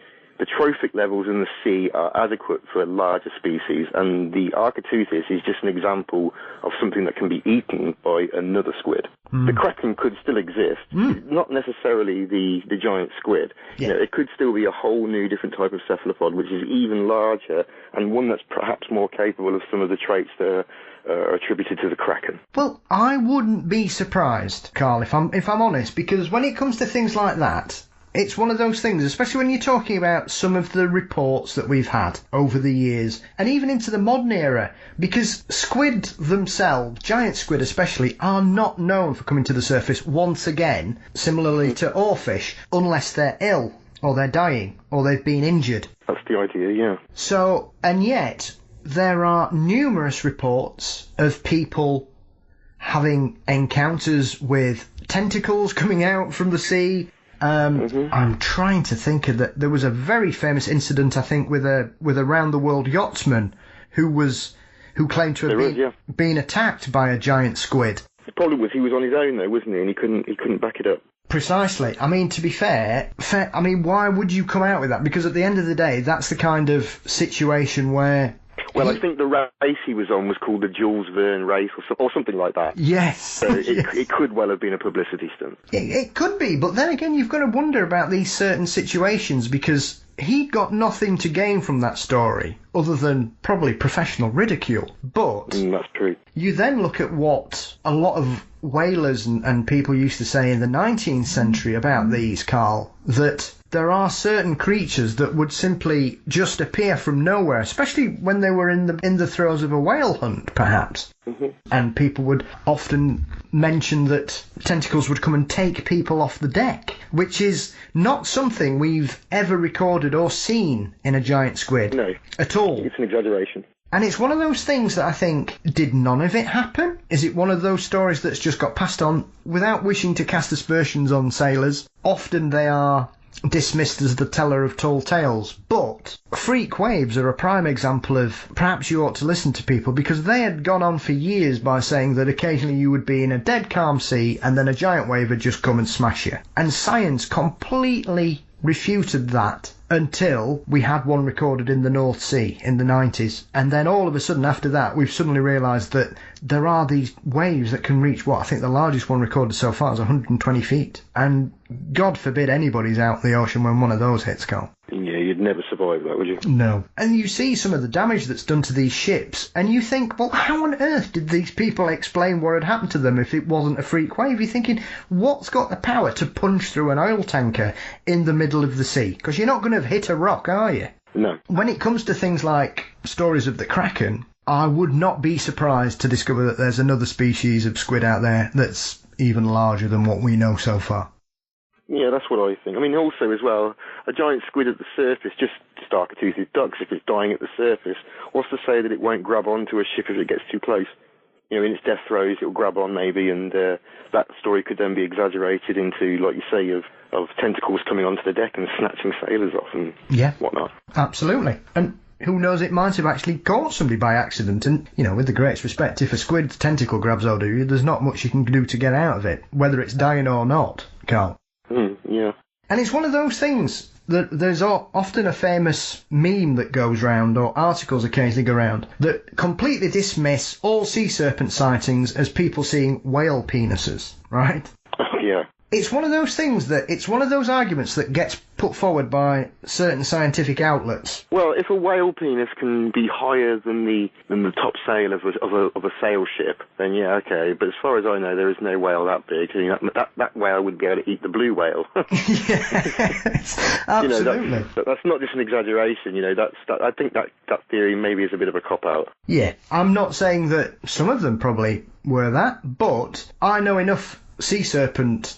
trophic levels in the sea are adequate for larger species, and the Architeuthis is just an example of something that can be eaten by another squid? The Kraken could still exist, not necessarily the giant squid. Yeah. It could still be a whole new different type of cephalopod, which is even larger, and one that's perhaps more capable of some of the traits that are attributed to the Kraken. Well, I wouldn't be surprised, Carl, if I'm honest, because when it comes to things like that, it's one of those things, especially when you're talking about some of the reports that we've had over the years, and even into the modern era, because squid themselves, giant squid especially, are not known for coming to the surface once again, similarly to oarfish, unless they're ill, or they're dying, or they've been injured. That's the idea, yeah. So, and yet, there are numerous reports of people having encounters with tentacles coming out from the sea. I'm trying to think of that. There was a very famous incident, I think, with a round the world yachtsman who claimed to have been attacked by a giant squid. The problem was he was on his own though, wasn't he? And he couldn't back it up. Precisely. I mean, to be fair, I mean, why would you come out with that? Because at the end of the day, that's the kind of situation where... Well, I think the race he was on was called the Jules Verne race or something like that. Yes. So it could well have been a publicity stunt. It could be, but then again, you've got to wonder about these certain situations because he got nothing to gain from that story other than probably professional ridicule. But that's true. You then look at what a lot of whalers and people used to say in the 19th century about these, Carl, that there are certain creatures that would simply just appear from nowhere, especially when they were in the throes of a whale hunt, perhaps. And people would often mention that tentacles would come and take people off the deck, which is not something we've ever recorded or seen in a giant squid. No. At all. It's an exaggeration. And it's one of those things that I think, did none of it happen? Is it one of those stories that's just got passed on without wishing to cast aspersions on sailors? Often they are dismissed as the teller of tall tales. But freak waves are a prime example of perhaps you ought to listen to people, because they had gone on for years by saying that occasionally you would be in a dead calm sea and then a giant wave would just come and smash you. And science completely refuted that until we had one recorded in the North Sea in the 90s. And then all of a sudden after that, we've suddenly realised that there are these waves that can reach, what I think the largest one recorded so far is 120 feet. And God forbid anybody's out in the ocean when one of those hits, Carl. Yeah, you'd never survive that, would you? No. And you see some of the damage that's done to these ships, and you think, well, how on earth did these people explain what had happened to them if it wasn't a freak wave? You're thinking, what's got the power to punch through an oil tanker in the middle of the sea? Because you're not going to have hit a rock, are you? No. When it comes to things like stories of the Kraken, I would not be surprised to discover that there's another species of squid out there that's even larger than what we know so far. Yeah, that's what I think. I mean, also as well, a giant squid at the surface, just darker-toothed ducks, if it's dying at the surface, what's to say that it won't grab onto a ship if it gets too close? You know, in its death throes, it'll grab on maybe, and that story could then be exaggerated into, like you say, of tentacles coming onto the deck and snatching sailors off and whatnot. Absolutely. And who knows, it might have actually caught somebody by accident. And, you know, with the greatest respect, if a squid's tentacle grabs hold of you, there's not much you can do to get out of it, whether it's dying or not, Carl. Yeah. And it's one of those things that there's often a famous meme that goes round, or articles occasionally go round, that completely dismiss all sea serpent sightings as people seeing whale penises, right? Yeah. It's one of those things that, it's one of those arguments that gets put forward by certain scientific outlets. Well, if a whale penis can be higher than the top sail of a sail ship, then yeah, okay. But as far as I know, there is no whale that big. You know, that whale would be able to eat the blue whale. Yes, absolutely. You know, that's not just an exaggeration. You know, I think that theory maybe is a bit of a cop out. Yeah, I'm not saying that some of them probably were that, but I know enough sea serpent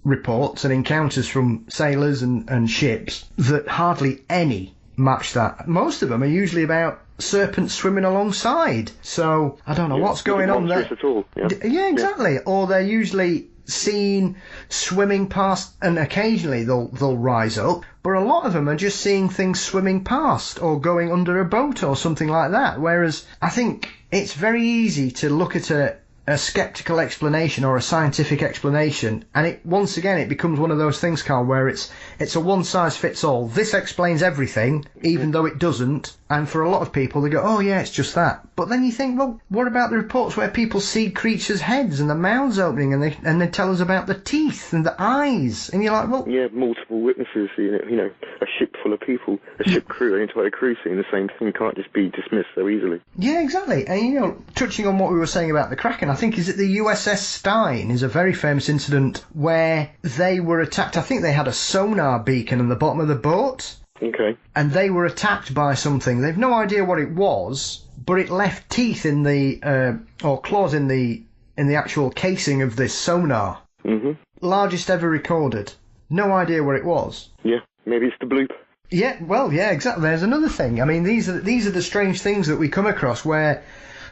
reports and encounters from sailors and ships that hardly any match that. Most of them are usually about serpents swimming alongside. So I don't know what's going on there. At all. Yeah, exactly. Yeah. Or they're usually seen swimming past, and occasionally they'll rise up. But a lot of them are just seeing things swimming past or going under a boat or something like that. Whereas I think it's very easy to look at a sceptical explanation or a scientific explanation, and it once again it becomes one of those things, Carl, where it's a one size fits all. This explains everything, even though it doesn't. And for a lot of people, they go, oh yeah, it's just that. But then you think, well, what about the reports where people see creatures' heads and the mouths opening, and they tell us about the teeth and the eyes, and you're like, well, yeah, multiple witnesses. You know, a ship full of people, a ship crew, an entire crew seeing the same thing can't just be dismissed so easily. Yeah, exactly. And you know, touching on what we were saying about the Kraken, I think is that the USS Stein is a very famous incident where they were attacked. I think they had a sonar beacon in the bottom of the boat. Okay. And they were attacked by something. They've no idea what it was, but it left teeth in the or claws in the actual casing of this sonar. Mm-hmm. Largest ever recorded. No idea what it was. Yeah, maybe it's the bloop. Yeah, well, yeah, exactly. There's another thing. I mean, these are the strange things that we come across where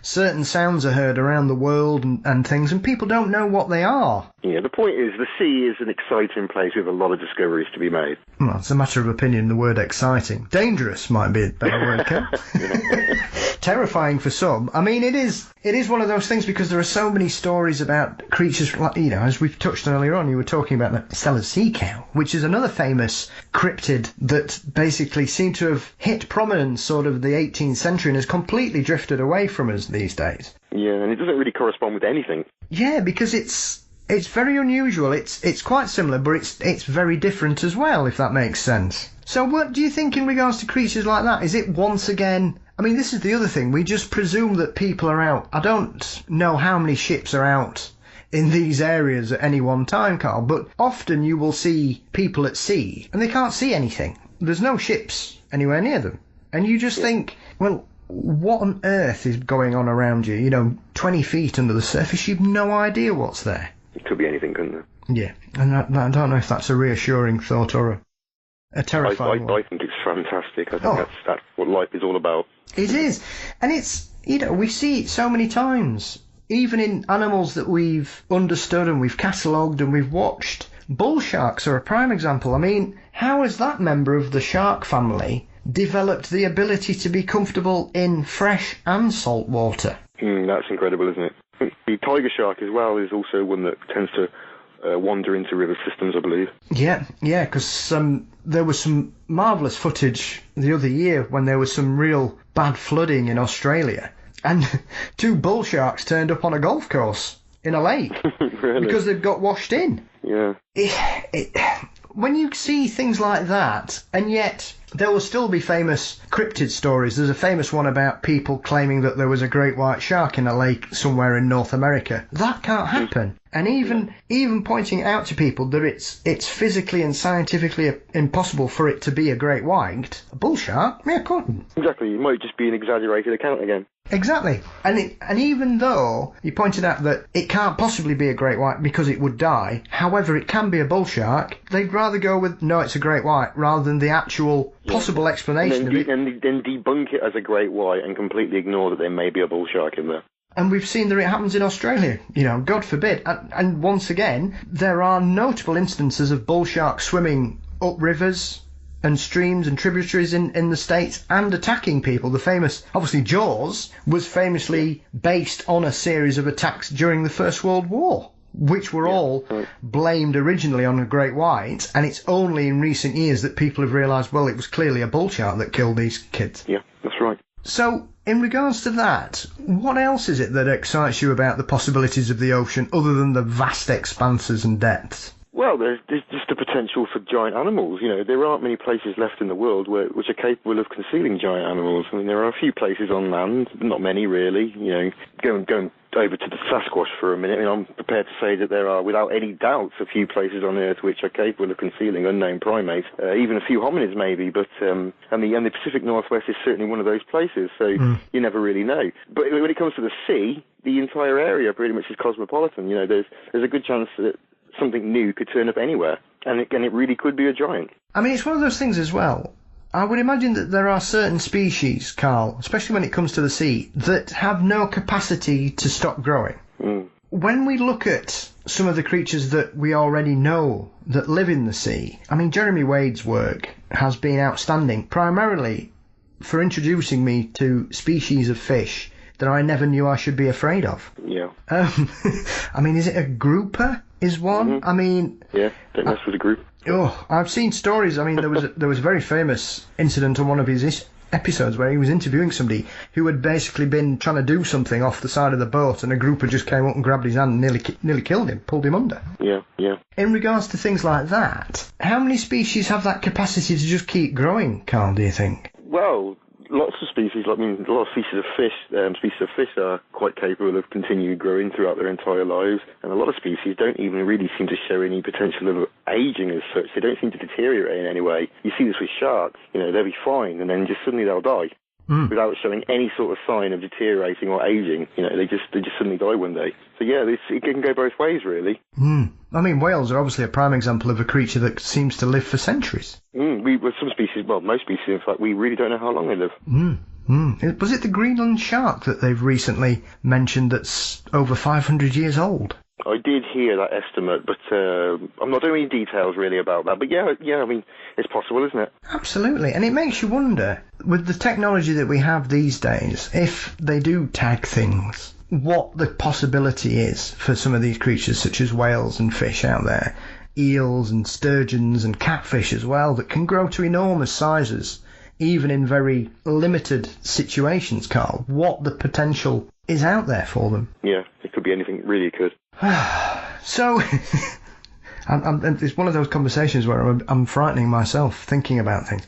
certain sounds are heard around the world and things, and people don't know what they are. Yeah, the point is, the sea is an exciting place with a lot of discoveries to be made. Well, it's a matter of opinion, the word exciting. Dangerous might be a better word, Ken. Terrifying for some. I mean, it is one of those things because there are so many stories about creatures, like, you know, as we've touched on earlier on, you were talking about the Steller sea cow, which is another famous cryptid that basically seemed to have hit prominence sort of the 18th century and has completely drifted away from us these days. Yeah, and it doesn't really correspond with anything. Yeah, because it's very unusual. It's quite similar, but it's very different as well, if that makes sense. So what do you think in regards to creatures like that? Is it once again... I mean, this is the other thing. We just presume that people are out. I don't know how many ships are out in these areas at any one time, Carl, but often you will see people at sea and they can't see anything. There's no ships anywhere near them. And you just think, well, what on earth is going on around you? You know, 20 feet under the surface, you've no idea what's there. It could be anything, couldn't it? Yeah, and I don't know if that's a reassuring thought or a terrifying one. I think it's fantastic. I think that's what life is all about. It is. And it's, you know, we see it so many times, even in animals that we've understood and we've catalogued and we've watched. Bull sharks are a prime example. I mean, how has that member of the shark family developed the ability to be comfortable in fresh and salt water? That's incredible, isn't it? The tiger shark as well is also one that tends to wander into river systems, I believe. Yeah, because there was some marvellous footage the other year when there was some real bad flooding in Australia, and 2 bull sharks turned up on a golf course in a lake. Really? Because they've got washed in. Yeah. When you see things like that, and yet there will still be famous cryptid stories. There's a famous one about people claiming that there was a great white shark in a lake somewhere in North America. That can't happen. And even pointing out to people that it's physically and scientifically impossible for it to be a great white, a bull shark, yeah, couldn't. Exactly. It might just be an exaggerated account again. Exactly. And even though you pointed out that it can't possibly be a great white because it would die, however, it can be a bull shark, they'd rather go with, no, it's a great white, rather than the actual possible explanation of it. And then debunk it as a great white and completely ignore that there may be a bull shark in there. And we've seen that it happens in Australia, God forbid. And once again, there are notable instances of bull sharks swimming up rivers and streams and tributaries in the States and attacking people. The famous, obviously, Jaws was famously based on a series of attacks during the First World War, which were all blamed originally on a great white, and it's only in recent years that people have realised, well, it was clearly a bull shark that killed these kids. Yeah, that's right. So, in regards to that, what else is it that excites you about the possibilities of the ocean other than the vast expanses and depths? Well, there's just the potential for giant animals. There aren't many places left in the world which are capable of concealing giant animals. I mean, there are a few places on land, not many really. Going over to the Sasquatch for a minute, I'm prepared to say that there are, without any doubts, a few places on Earth which are capable of concealing unknown primates, even a few hominids maybe, but and the Pacific Northwest is certainly one of those places, so you never really know. But when it comes to the sea, the entire area pretty much is cosmopolitan. There's a good chance that something new could turn up anywhere, and it really could be a giant. I mean, it's one of those things as well. I would imagine that there are certain species, Carl, especially when it comes to the sea, that have no capacity to stop growing. When we look at some of the creatures that we already know that live in the sea, I mean, Jeremy Wade's work has been outstanding, primarily for introducing me to species of fish that I never knew I should be afraid of. Yeah. I mean, is it a grouper is one? I mean... Yeah, don't mess with a group. Oh, I've seen stories. I mean, there was a very famous incident on one of his episodes where he was interviewing somebody who had basically been trying to do something off the side of the boat, and a grouper just came up and grabbed his hand and nearly killed him, pulled him under. Yeah. In regards to things like that, how many species have that capacity to just keep growing, Carl, do you think? Well, lots of species, a lot of species of fish are quite capable of continuing growing throughout their entire lives, and a lot of species don't even really seem to show any potential of aging as such. They don't seem to deteriorate in any way. You see this with sharks, they'll be fine, and then just suddenly they'll die. Without showing any sort of sign of deteriorating or aging. They just suddenly die one day. So yeah, it can go both ways, really. I mean, whales are obviously a prime example of a creature that seems to live for centuries. With some species, well, most species, in fact, we really don't know how long they live. Was it the Greenland shark that they've recently mentioned that's over 500 years old? I did hear that estimate, but I'm not doing any details really about that. But yeah, I mean, it's possible, isn't it? Absolutely, and it makes you wonder, with the technology that we have these days, if they do tag things, what the possibility is for some of these creatures, such as whales and fish out there, eels and sturgeons and catfish as well, that can grow to enormous sizes, even in very limited situations, Carl. What the potential is out there for them. Yeah, it could be anything, really could. So, it's one of those conversations where I'm frightening myself thinking about things.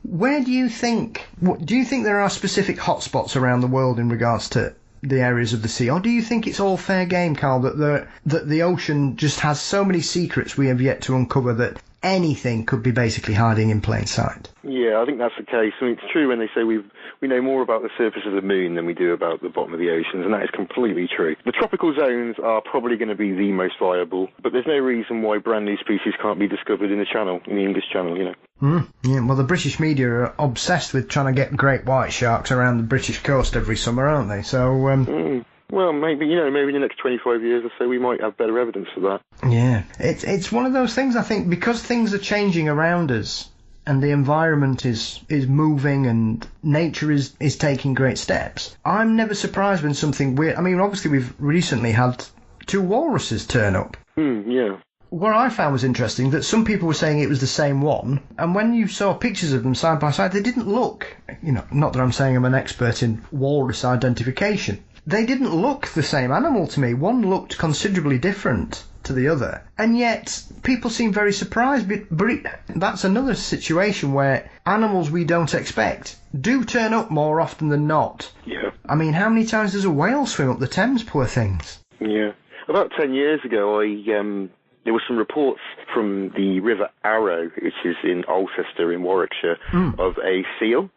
Where do you think there are specific hotspots around the world in regards to the areas of the sea, or do you think it's all fair game, Carl, that the ocean just has so many secrets we have yet to uncover that anything could be basically hiding in plain sight? Yeah, I think that's the case. I mean, it's true when they say we know more about the surface of the moon than we do about the bottom of the oceans, and that is completely true. The tropical zones are probably going to be the most viable, but there's no reason why brand new species can't be discovered in the Channel, in the English Channel, Yeah, well, the British media are obsessed with trying to get great white sharks around the British coast every summer, aren't they? So, Well, maybe in the next 25 years or so we might have better evidence for that. Yeah. It's one of those things, I think, because things are changing around us and the environment is moving and nature is taking great steps. I'm never surprised when something weird... I mean, obviously we've recently had 2 walruses turn up. Yeah. What I found was interesting that some people were saying it was the same one, and when you saw pictures of them side by side, they didn't look, not that I'm saying I'm an expert in walrus identification, they didn't look the same animal to me. One looked considerably different to the other, and yet people seem very surprised. But that's another situation where animals we don't expect do turn up more often than not. Yeah. I mean, how many times does a whale swim up the Thames, poor things? Yeah. About 10 years ago, there were some reports from the River Arrow, which is in Alcester in Warwickshire, of a seal.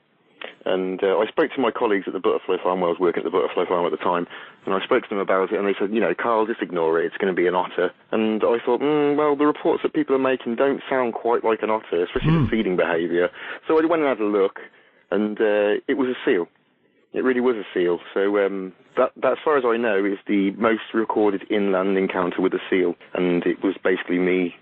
And I spoke to my colleagues at the butterfly farm where I was working at the butterfly farm at the time, and I spoke to them about it, and they said, Carl, just ignore it, it's going to be an otter. And I thought, well, the reports that people are making don't sound quite like an otter, especially the feeding behaviour. So I went and had a look, and it was a seal. It really was a seal. So that, as far as I know, is the most recorded inland encounter with a seal, and it was basically me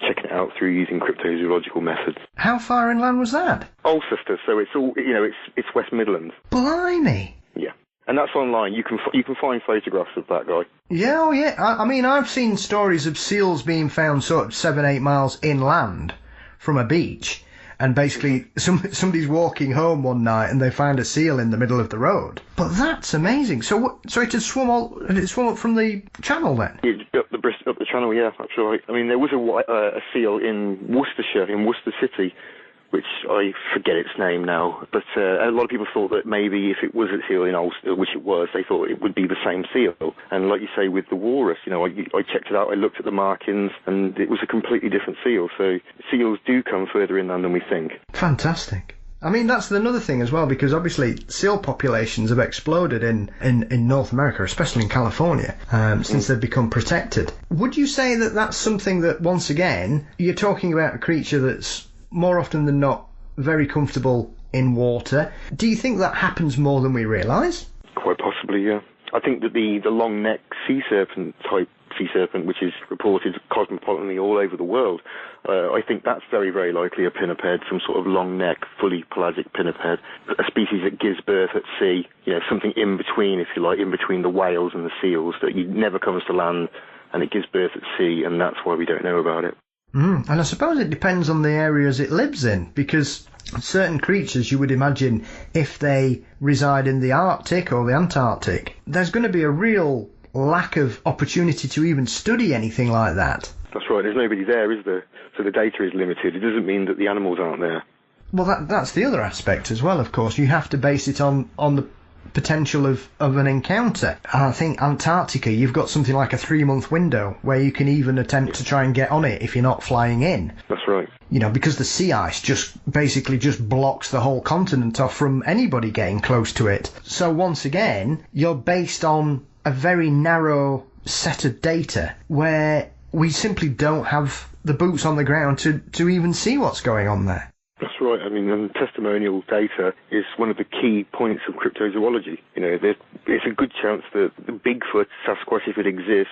checking it out through using cryptozoological methods. How far inland was that? Alcester, so it's all it's West Midlands. Blimey! Yeah, and that's online. You can find photographs of that guy. Yeah, oh yeah. I mean, I've seen stories of seals being found sort of 7-8 miles inland from a beach. And basically, somebody's walking home one night and they find a seal in the middle of the road. But that's amazing. So it had swum up from the channel then? Up the channel, yeah, that's right. I mean, there was a seal in Worcestershire, in Worcester City, which I forget its name now. But a lot of people thought that maybe if it was a seal in Ulster, which it was, they thought it would be the same seal. And like you say, with the walrus, I checked it out, I looked at the markings, and it was a completely different seal. So seals do come further inland than we think. Fantastic. I mean, that's another thing as well, because obviously seal populations have exploded in North America, especially in California, since they've become protected. Would you say that that's something that, once again, you're talking about a creature that's more often than not very comfortable in water? Do you think that happens more than we realise? Quite possibly, yeah. I think that the long neck sea serpent, which is reported cosmopolitanly all over the world, I think that's very, very likely a pinniped, some sort of long neck, fully pelagic pinniped, a species that gives birth at sea, something in between, if you like, in between the whales and the seals, that never comes to land, and it gives birth at sea, and that's why we don't know about it. And I suppose it depends on the areas it lives in, because certain creatures, you would imagine, if they reside in the Arctic or the Antarctic, there's going to be a real lack of opportunity to even study anything like that. That's right, there's nobody there, is there? So the data is limited. It doesn't mean that the animals aren't there. Well, that's the other aspect as well, of course. You have to base it on the potential of an encounter. And I think Antarctica, you've got something like a 3-month window where you can even attempt to try and get on it if you're not flying in. That's right. Because the sea ice just blocks the whole continent off from anybody getting close to it. So once again, you're based on a very narrow set of data where we simply don't have the boots on the ground to even see what's going on there. That's right. I mean, and testimonial data is one of the key points of cryptozoology. There's a good chance that the Bigfoot, Sasquatch, if it exists,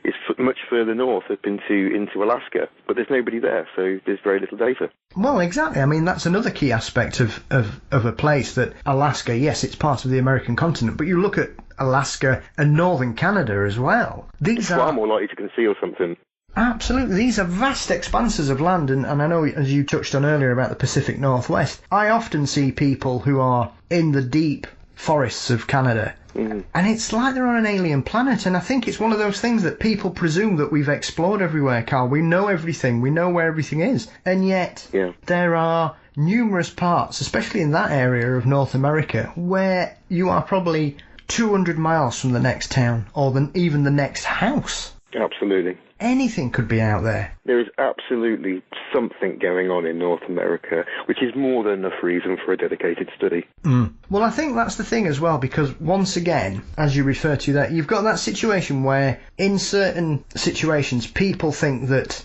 is much further north, up into Alaska. But there's nobody there, so there's very little data. Well, exactly. I mean, that's another key aspect of a place, that Alaska, yes, it's part of the American continent, but you look at Alaska and northern Canada as well. It's far more likely to conceal something. Absolutely. These are vast expanses of land, and I know, as you touched on earlier about the Pacific Northwest, I often see people who are in the deep forests of Canada, and it's like they're on an alien planet, and I think it's one of those things that people presume that we've explored everywhere, Carl. We know everything, we know where everything is, and yet there are numerous parts, especially in that area of North America, where you are probably 200 miles from the next town, or even the next house. Absolutely. Anything could be out there. There is absolutely something going on in North America, which is more than enough reason for a dedicated study. Well, I think that's the thing as well, because once again, as you refer to that, you've got that situation where in certain situations people think that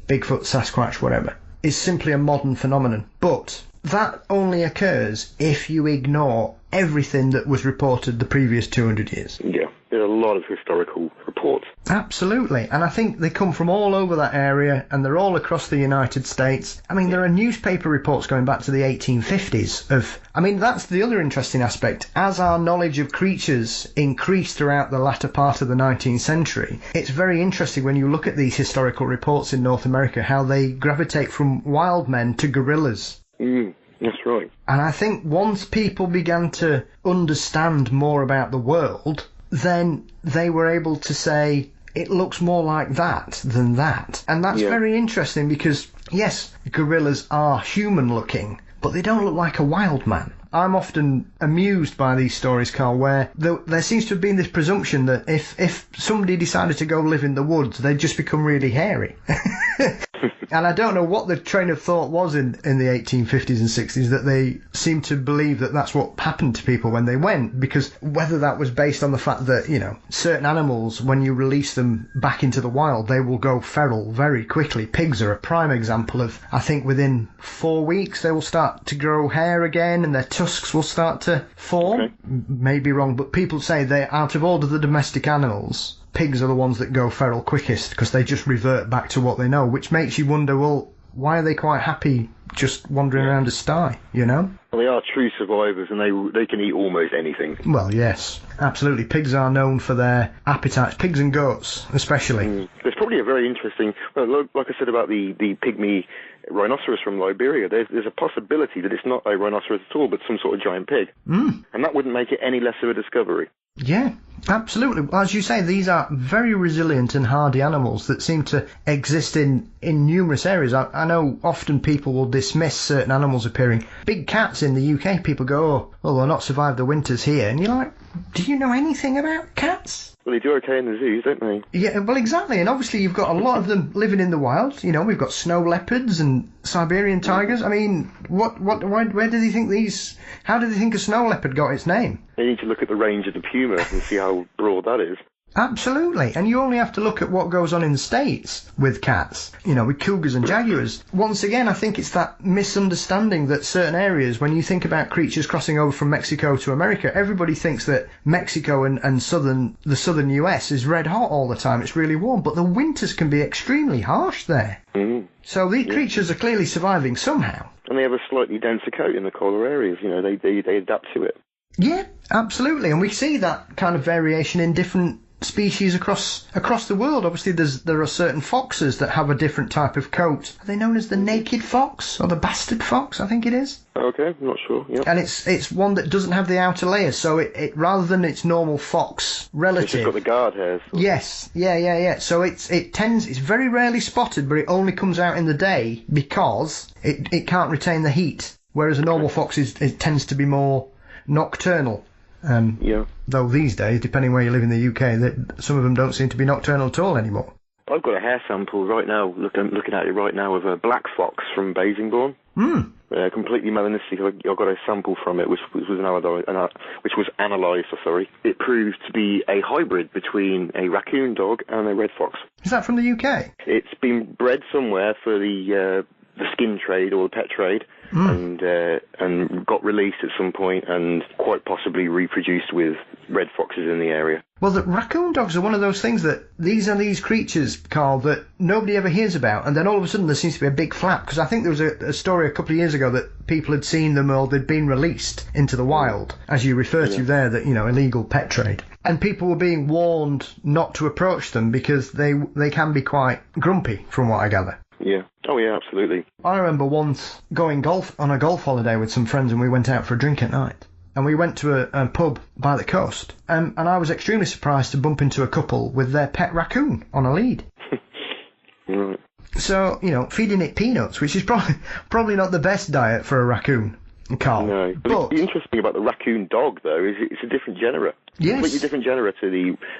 Bigfoot, Sasquatch, whatever, is simply a modern phenomenon. But that only occurs if you ignore everything that was reported the previous 200 years. Yeah. there's a lot of historical reports. Absolutely, and I think they come from all over that area, and they're all across the United States. I mean, there are newspaper reports going back to the 1850s of... I mean, that's the other interesting aspect. As our knowledge of creatures increased throughout the latter part of the 19th century, it's very interesting when you look at these historical reports in North America, how they gravitate from wild men to gorillas. That's right. And I think once people began to understand more about the world, then they were able to say, it looks more like that than that. And that's very interesting because, yes, gorillas are human-looking, but they don't look like a wild man. I'm often amused by these stories, Carl, where there seems to have been this presumption that if somebody decided to go live in the woods, they'd just become really hairy. And I don't know what the train of thought was in the 1850s and 60s, that they seemed to believe that that's what happened to people when they went, because whether that was based on the fact that, you know, certain animals, when you release them back into the wild, they will go feral very quickly. Pigs are a prime example of, I think within 4 weeks they will start to grow hair again and their tusks will start to form. Okay. May be wrong, but people say they, out of all of the domestic animals, pigs are the ones that go feral quickest because they just revert back to what they know, which makes you wonder, well, why are they quite happy just wandering around a sty, you know? Well, they are true survivors, and they can eat almost anything. Well, yes, absolutely. Pigs are known for their appetites, pigs and goats especially. There's probably a very interesting, well, like I said about the pygmy rhinoceros from Liberia, there's a possibility that it's not a rhinoceros at all, but some sort of giant pig. And that wouldn't make it any less of a discovery. Yeah, absolutely. As you say, these are very resilient and hardy animals that seem to exist in numerous areas. I know often people will dismiss certain animals appearing. Big cats in the UK, people go, oh, they'll not survive the winters here. And you're like, do you know anything about cats? Well, they do okay in the zoos, don't they? Yeah, well, exactly. And obviously you've got a lot of them living in the wild. You know, we've got snow leopards and Siberian tigers. I mean, where do they think how do they think a snow leopard got its name? They need to look at the range of the puma and see how broad that is. Absolutely, and you only have to look at what goes on in the States with cats, you know, with cougars and jaguars. Once again, I think it's that misunderstanding that certain areas, when you think about creatures crossing over from Mexico to America, everybody thinks that Mexico and the southern US is red hot all the time, it's really warm, but the winters can be extremely harsh there. So these creatures are clearly surviving somehow. And they have a slightly denser coat in the colder areas, you know, they adapt to it. Yeah, absolutely, and we see that kind of variation in different species across the world. Obviously there are certain foxes that have a different type of coat. Are they known as the naked fox or the bastard fox, I think it is? Okay, I'm not sure. Yep. And it's one that doesn't have the outer layers, so it rather than its normal fox relative, it's just got the guard hairs. Yes, yeah. So it's very rarely spotted, but it only comes out in the day because it can't retain the heat, whereas a normal fox it tends to be more nocturnal. Though these days, depending where you live in the UK, some of them don't seem to be nocturnal at all anymore. I've got a hair sample right now, looking at it right now, of a black fox from Basingbourne. Completely melanistic. I got a sample from it, which was analysed. It proved to be a hybrid between a raccoon dog and a red fox. Is that from the UK? It's been bred somewhere for the skin trade or the pet trade, and got released at some point and quite possibly reproduced with red foxes in the area. Well, the raccoon dogs are one of those things that these creatures, Carl, that nobody ever hears about, and then all of a sudden there seems to be a big flap, because I think there was a story a couple of years ago that people had seen them or they'd been released into the wild, as you refer to there, that, you know, illegal pet trade. And people were being warned not to approach them because they can be quite grumpy, from what I gather. Yeah. Oh, yeah, absolutely. I remember once going on a golf holiday with some friends, and we went out for a drink at night. And we went to a pub by the coast, and I was extremely surprised to bump into a couple with their pet raccoon on a lead. Right. So, you know, feeding it peanuts, which is probably not the best diet for a raccoon, Carl. No, but the interesting about the raccoon dog, though, is it's a different genera. Yes. Completely different genera to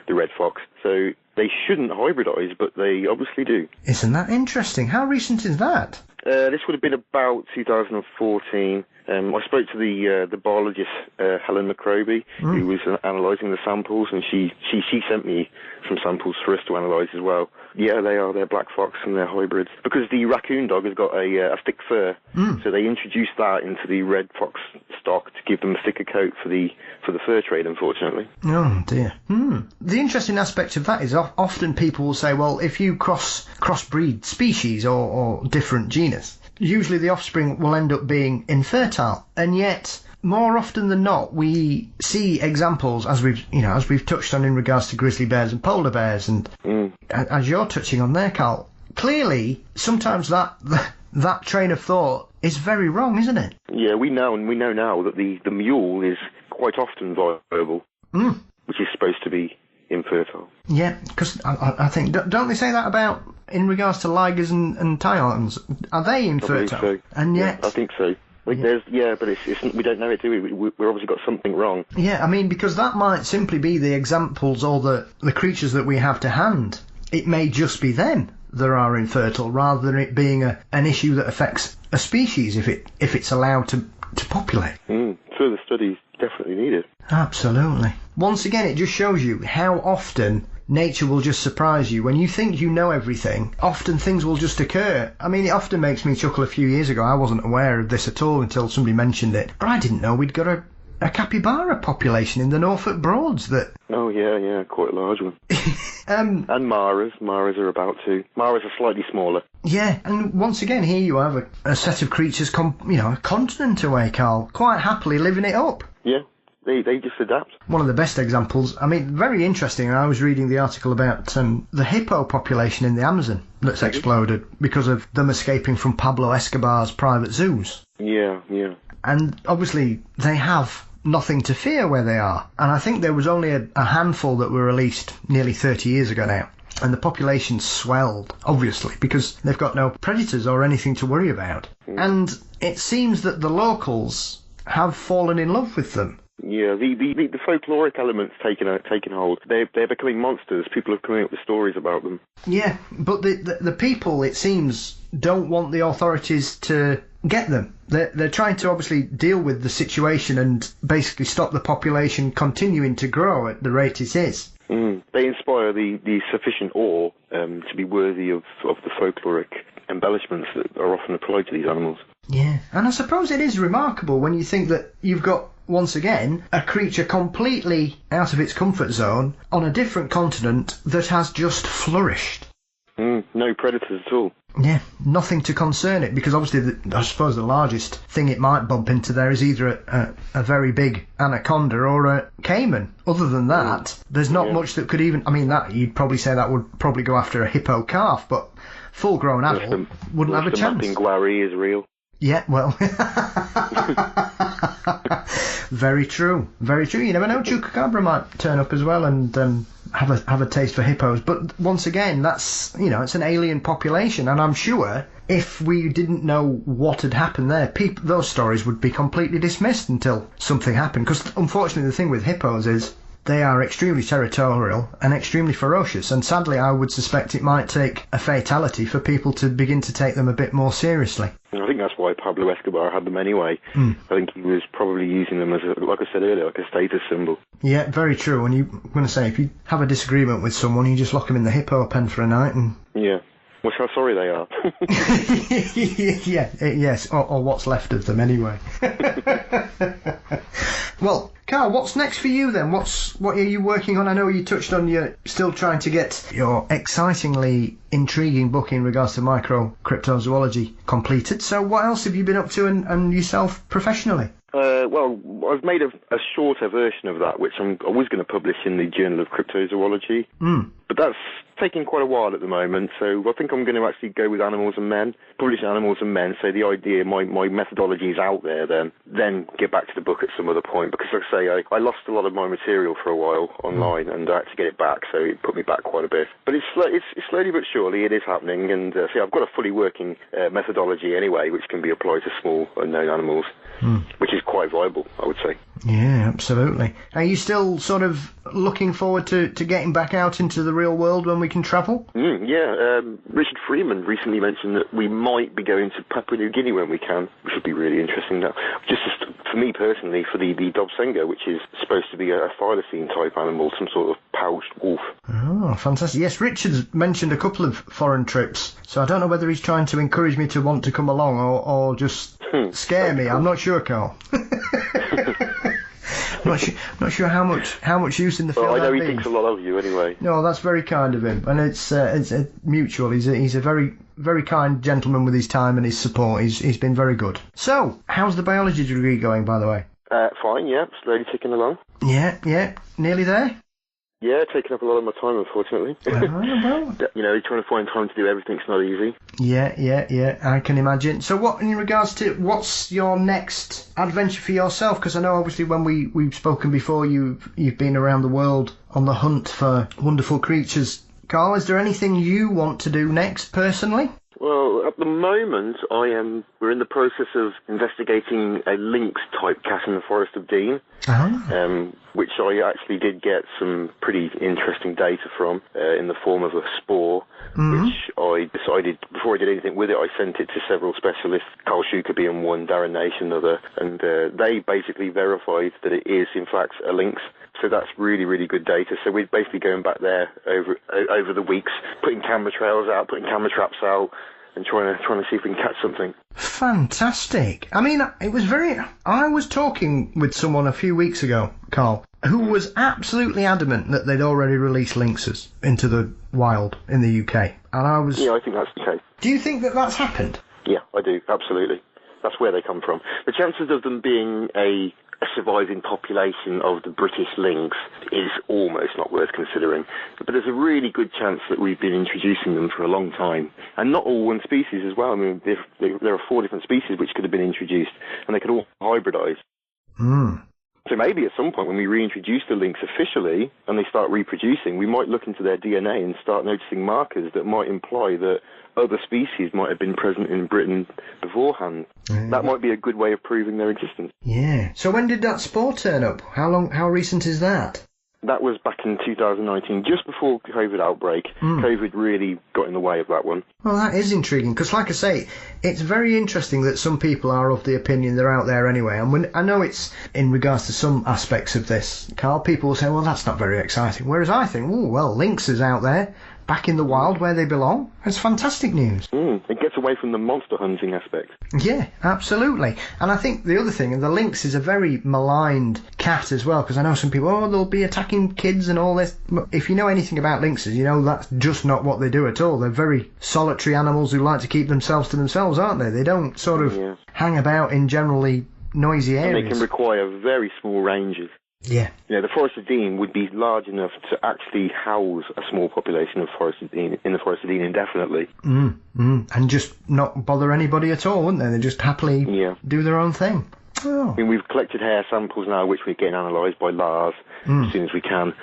the red fox. So they shouldn't hybridise, but they obviously do. Isn't that interesting? How recent is that? This would have been about 2014. I spoke to the biologist, Helen McRoby, who was analysing the samples, and she sent me some samples for us to analyse as well. Yeah, they're black fox and they're hybrids. Because the raccoon dog has got a thick fur, so they introduced that into the red fox stock to give them a thicker coat for the fur trade, unfortunately. Oh dear. The interesting aspect of that is often people will say, well, if you crossbreed species or different genus, usually the offspring will end up being infertile, and yet more often than not, we see examples, as we've touched on in regards to grizzly bears and polar bears, and as you're touching on there, Carl. Clearly, sometimes that train of thought is very wrong, isn't it? Yeah, we know now that the mule is quite often viable, which is supposed to be infertile. Yeah, because I think, don't they say that about in regards to ligers and tyons? Are they infertile? I believe so. And yet, yeah, I think so. But we don't know it, do we? We've obviously got something wrong. Yeah, I mean, because that might simply be the examples or the creatures that we have to hand. It may just be them that are infertile, rather than it being an issue that affects a species if it's allowed to populate. Further studies definitely needed. Absolutely. Once again, it just shows you how often nature will just surprise you. When you think you know everything, often things will just occur. I mean, it often makes me chuckle. A few years ago, I wasn't aware of this at all until somebody mentioned it. But I didn't know we'd got a capybara population in the Norfolk Broads that... Oh, yeah, quite a large one. And maras. Maras are about to. Maras are slightly smaller. Yeah, and once again, here you have a set of creatures, a continent away, Carl, quite happily living it up. Yeah. They just adapt. One of the best examples, I mean, very interesting. I was reading the article about the hippo population in the Amazon that's exploded because of them escaping from Pablo Escobar's private zoos. Yeah. And obviously they have nothing to fear where they are. And I think there was only a handful that were released nearly 30 years ago now. And the population swelled, obviously, because they've got no predators or anything to worry about. And it seems that the locals have fallen in love with them. Yeah, the folkloric elements taken hold. They're becoming monsters. People are coming up with stories about them. Yeah, but the people, it seems, don't want the authorities to get them. They're trying to obviously deal with the situation and basically stop the population continuing to grow at the rate it is. They inspire the sufficient awe to be worthy of the folkloric embellishments that are often applied to these animals. Yeah, and I suppose it is remarkable when you think that you've got, once again, a creature completely out of its comfort zone on a different continent that has just flourished. No predators at all. Yeah, nothing to concern it, because obviously I suppose the largest thing it might bump into there is either a very big anaconda or a caiman. Other than that, there's not much that could even... I mean, that you'd probably say that would probably go after a hippo calf, but full-grown adult wouldn't have a chance. The guarri is real. Yeah, well... Very true. Very true. You never know, chupacabra might turn up as well and have a taste for hippos. But once again, that's, it's an alien population, and I'm sure if we didn't know what had happened there, those stories would be completely dismissed until something happened. Because unfortunately, the thing with hippos is they are extremely territorial and extremely ferocious, and sadly I would suspect it might take a fatality for people to begin to take them a bit more seriously. I think that's why Pablo Escobar had them anyway. I think he was probably using them as, like I said earlier, like a status symbol. Yeah, very true. And I'm going to say, if you have a disagreement with someone, you just lock them in the hippo pen for a night and... Yeah. Watch how sorry they are. Yes, or what's left of them anyway. Well, Carl, what's next for you then? What are you working on? I know you touched on you're still trying to get your excitingly intriguing book in regards to cryptozoology completed. So what else have you been up to and yourself professionally? Well, I've made a shorter version of that, which I was going to publish in the Journal of Cryptozoology. But that's taking quite a while at the moment, so I think I'm going to actually go with Animals and Men, publish Animals and Men, so the idea, my methodology is out there then get back to the book at some other point, because like I say, I lost a lot of my material for a while online, and I had to get it back, so it put me back quite a bit. But it's slowly but surely, it is happening, and see, I've got a fully working methodology anyway, which can be applied to small, unknown animals, which is quite viable, I would say. Yeah, absolutely. Are you still sort of looking forward to getting back out into the real world when we can travel? Yeah, Richard Freeman recently mentioned that we might be going to Papua New Guinea when we can, which would be really interesting now. Just for me personally, for the Dobsenga, which is supposed to be a thylacine type animal, some sort of pouched wolf. Oh, fantastic. Yes, Richard's mentioned a couple of foreign trips, so I don't know whether he's trying to encourage me to want to come along or just scare me. I'm not sure, Carl. Not sure how much use in the field. Well, I know he be. thinks a lot of you anyway. No, that's very kind of him, and it's mutual. He's a very, very kind gentleman with his time and his support. He's been very good. So, how's the biology degree going, by the way? Fine, yeah, slowly ticking along. Yeah, nearly there. Yeah, taking up a lot of my time, unfortunately. Well. You know, trying to find time to do everything's not easy. Yeah, I can imagine. So what, in regards to, what's your next adventure for yourself? Because I know, obviously, when we've spoken before, you've been around the world on the hunt for wonderful creatures. Carl, is there anything you want to do next, personally? Well, at the moment, we're in the process of investigating a lynx-type cat in the Forest of Dean, which I actually did get some pretty interesting data from in the form of a spore, which I decided, before I did anything with it, I sent it to several specialists, Carl Schuker being one, Darren Nation another, and they basically verified that it is, in fact, a lynx. So that's really, really good data. So we're basically going back there over the weeks, putting camera trails out, putting camera traps out, and trying to see if we can catch something. Fantastic. I mean, I was talking with someone a few weeks ago, Carl, who was absolutely adamant that they'd already released lynxes into the wild in the UK. And I was... Yeah, I think that's the case. Do you think that that's happened? Yeah, I do, absolutely. That's where they come from. The chances of them being a surviving population of the British lynx is almost not worth considering. But there's a really good chance that we've been introducing them for a long time. And not all one species as well. I mean, there are 4 different species which could have been introduced, and they could all hybridise. So maybe at some point when we reintroduce the lynx officially and they start reproducing, we might look into their DNA and start noticing markers that might imply that other species might have been present in Britain beforehand. That might be a good way of proving their existence. Yeah. So when did that spore turn up? How recent is that? That was back in 2019, just before COVID outbreak. COVID really got in the way of that one. Well, that is intriguing, because like I say, it's very interesting that some people are of the opinion they're out there anyway. And I know it's in regards to some aspects of this, Carl, people will say, well, that's not very exciting. Whereas I think, oh, well, lynx is out there, back in the wild where they belong. It's fantastic news. It gets away from the monster hunting aspect. Yeah, absolutely. And I think the other thing, and the lynx is a very maligned cat as well, because I know some people, they'll be attacking kids and all this. If you know anything about lynxes, you know that's just not what they do at all. They're very solitary animals who like to keep themselves to themselves, aren't they? They don't sort of hang about in generally noisy areas. And they can require very small ranges. Yeah. You know, the Forest of Dean would be large enough to actually house a small population of Forest of Dean in the Forest of Dean indefinitely. And just not bother anybody at all, wouldn't they? They just happily do their own thing. Oh. I mean, we've collected hair samples now, which we're getting analysed by Lars as soon as we can.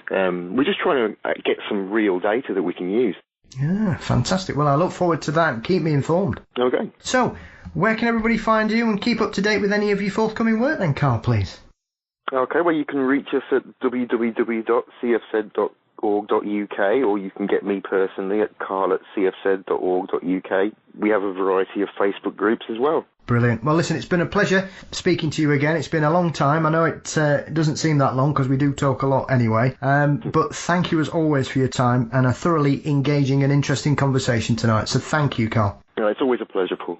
We're just trying to get some real data that we can use. Yeah, fantastic. Well, I look forward to that. Keep me informed. Okay. So, where can everybody find you and keep up to date with any of your forthcoming work then, Carl, please? Okay, well, you can reach us at www.cfz.org.uk, or you can get me personally at carl@cfz.org.uk. We have a variety of Facebook groups as well. Brilliant. Well, listen, it's been a pleasure speaking to you again. It's been a long time. I know it doesn't seem that long because we do talk a lot anyway. But thank you as always for your time and a thoroughly engaging and interesting conversation tonight. So thank you, Carl. It's always a pleasure, Paul.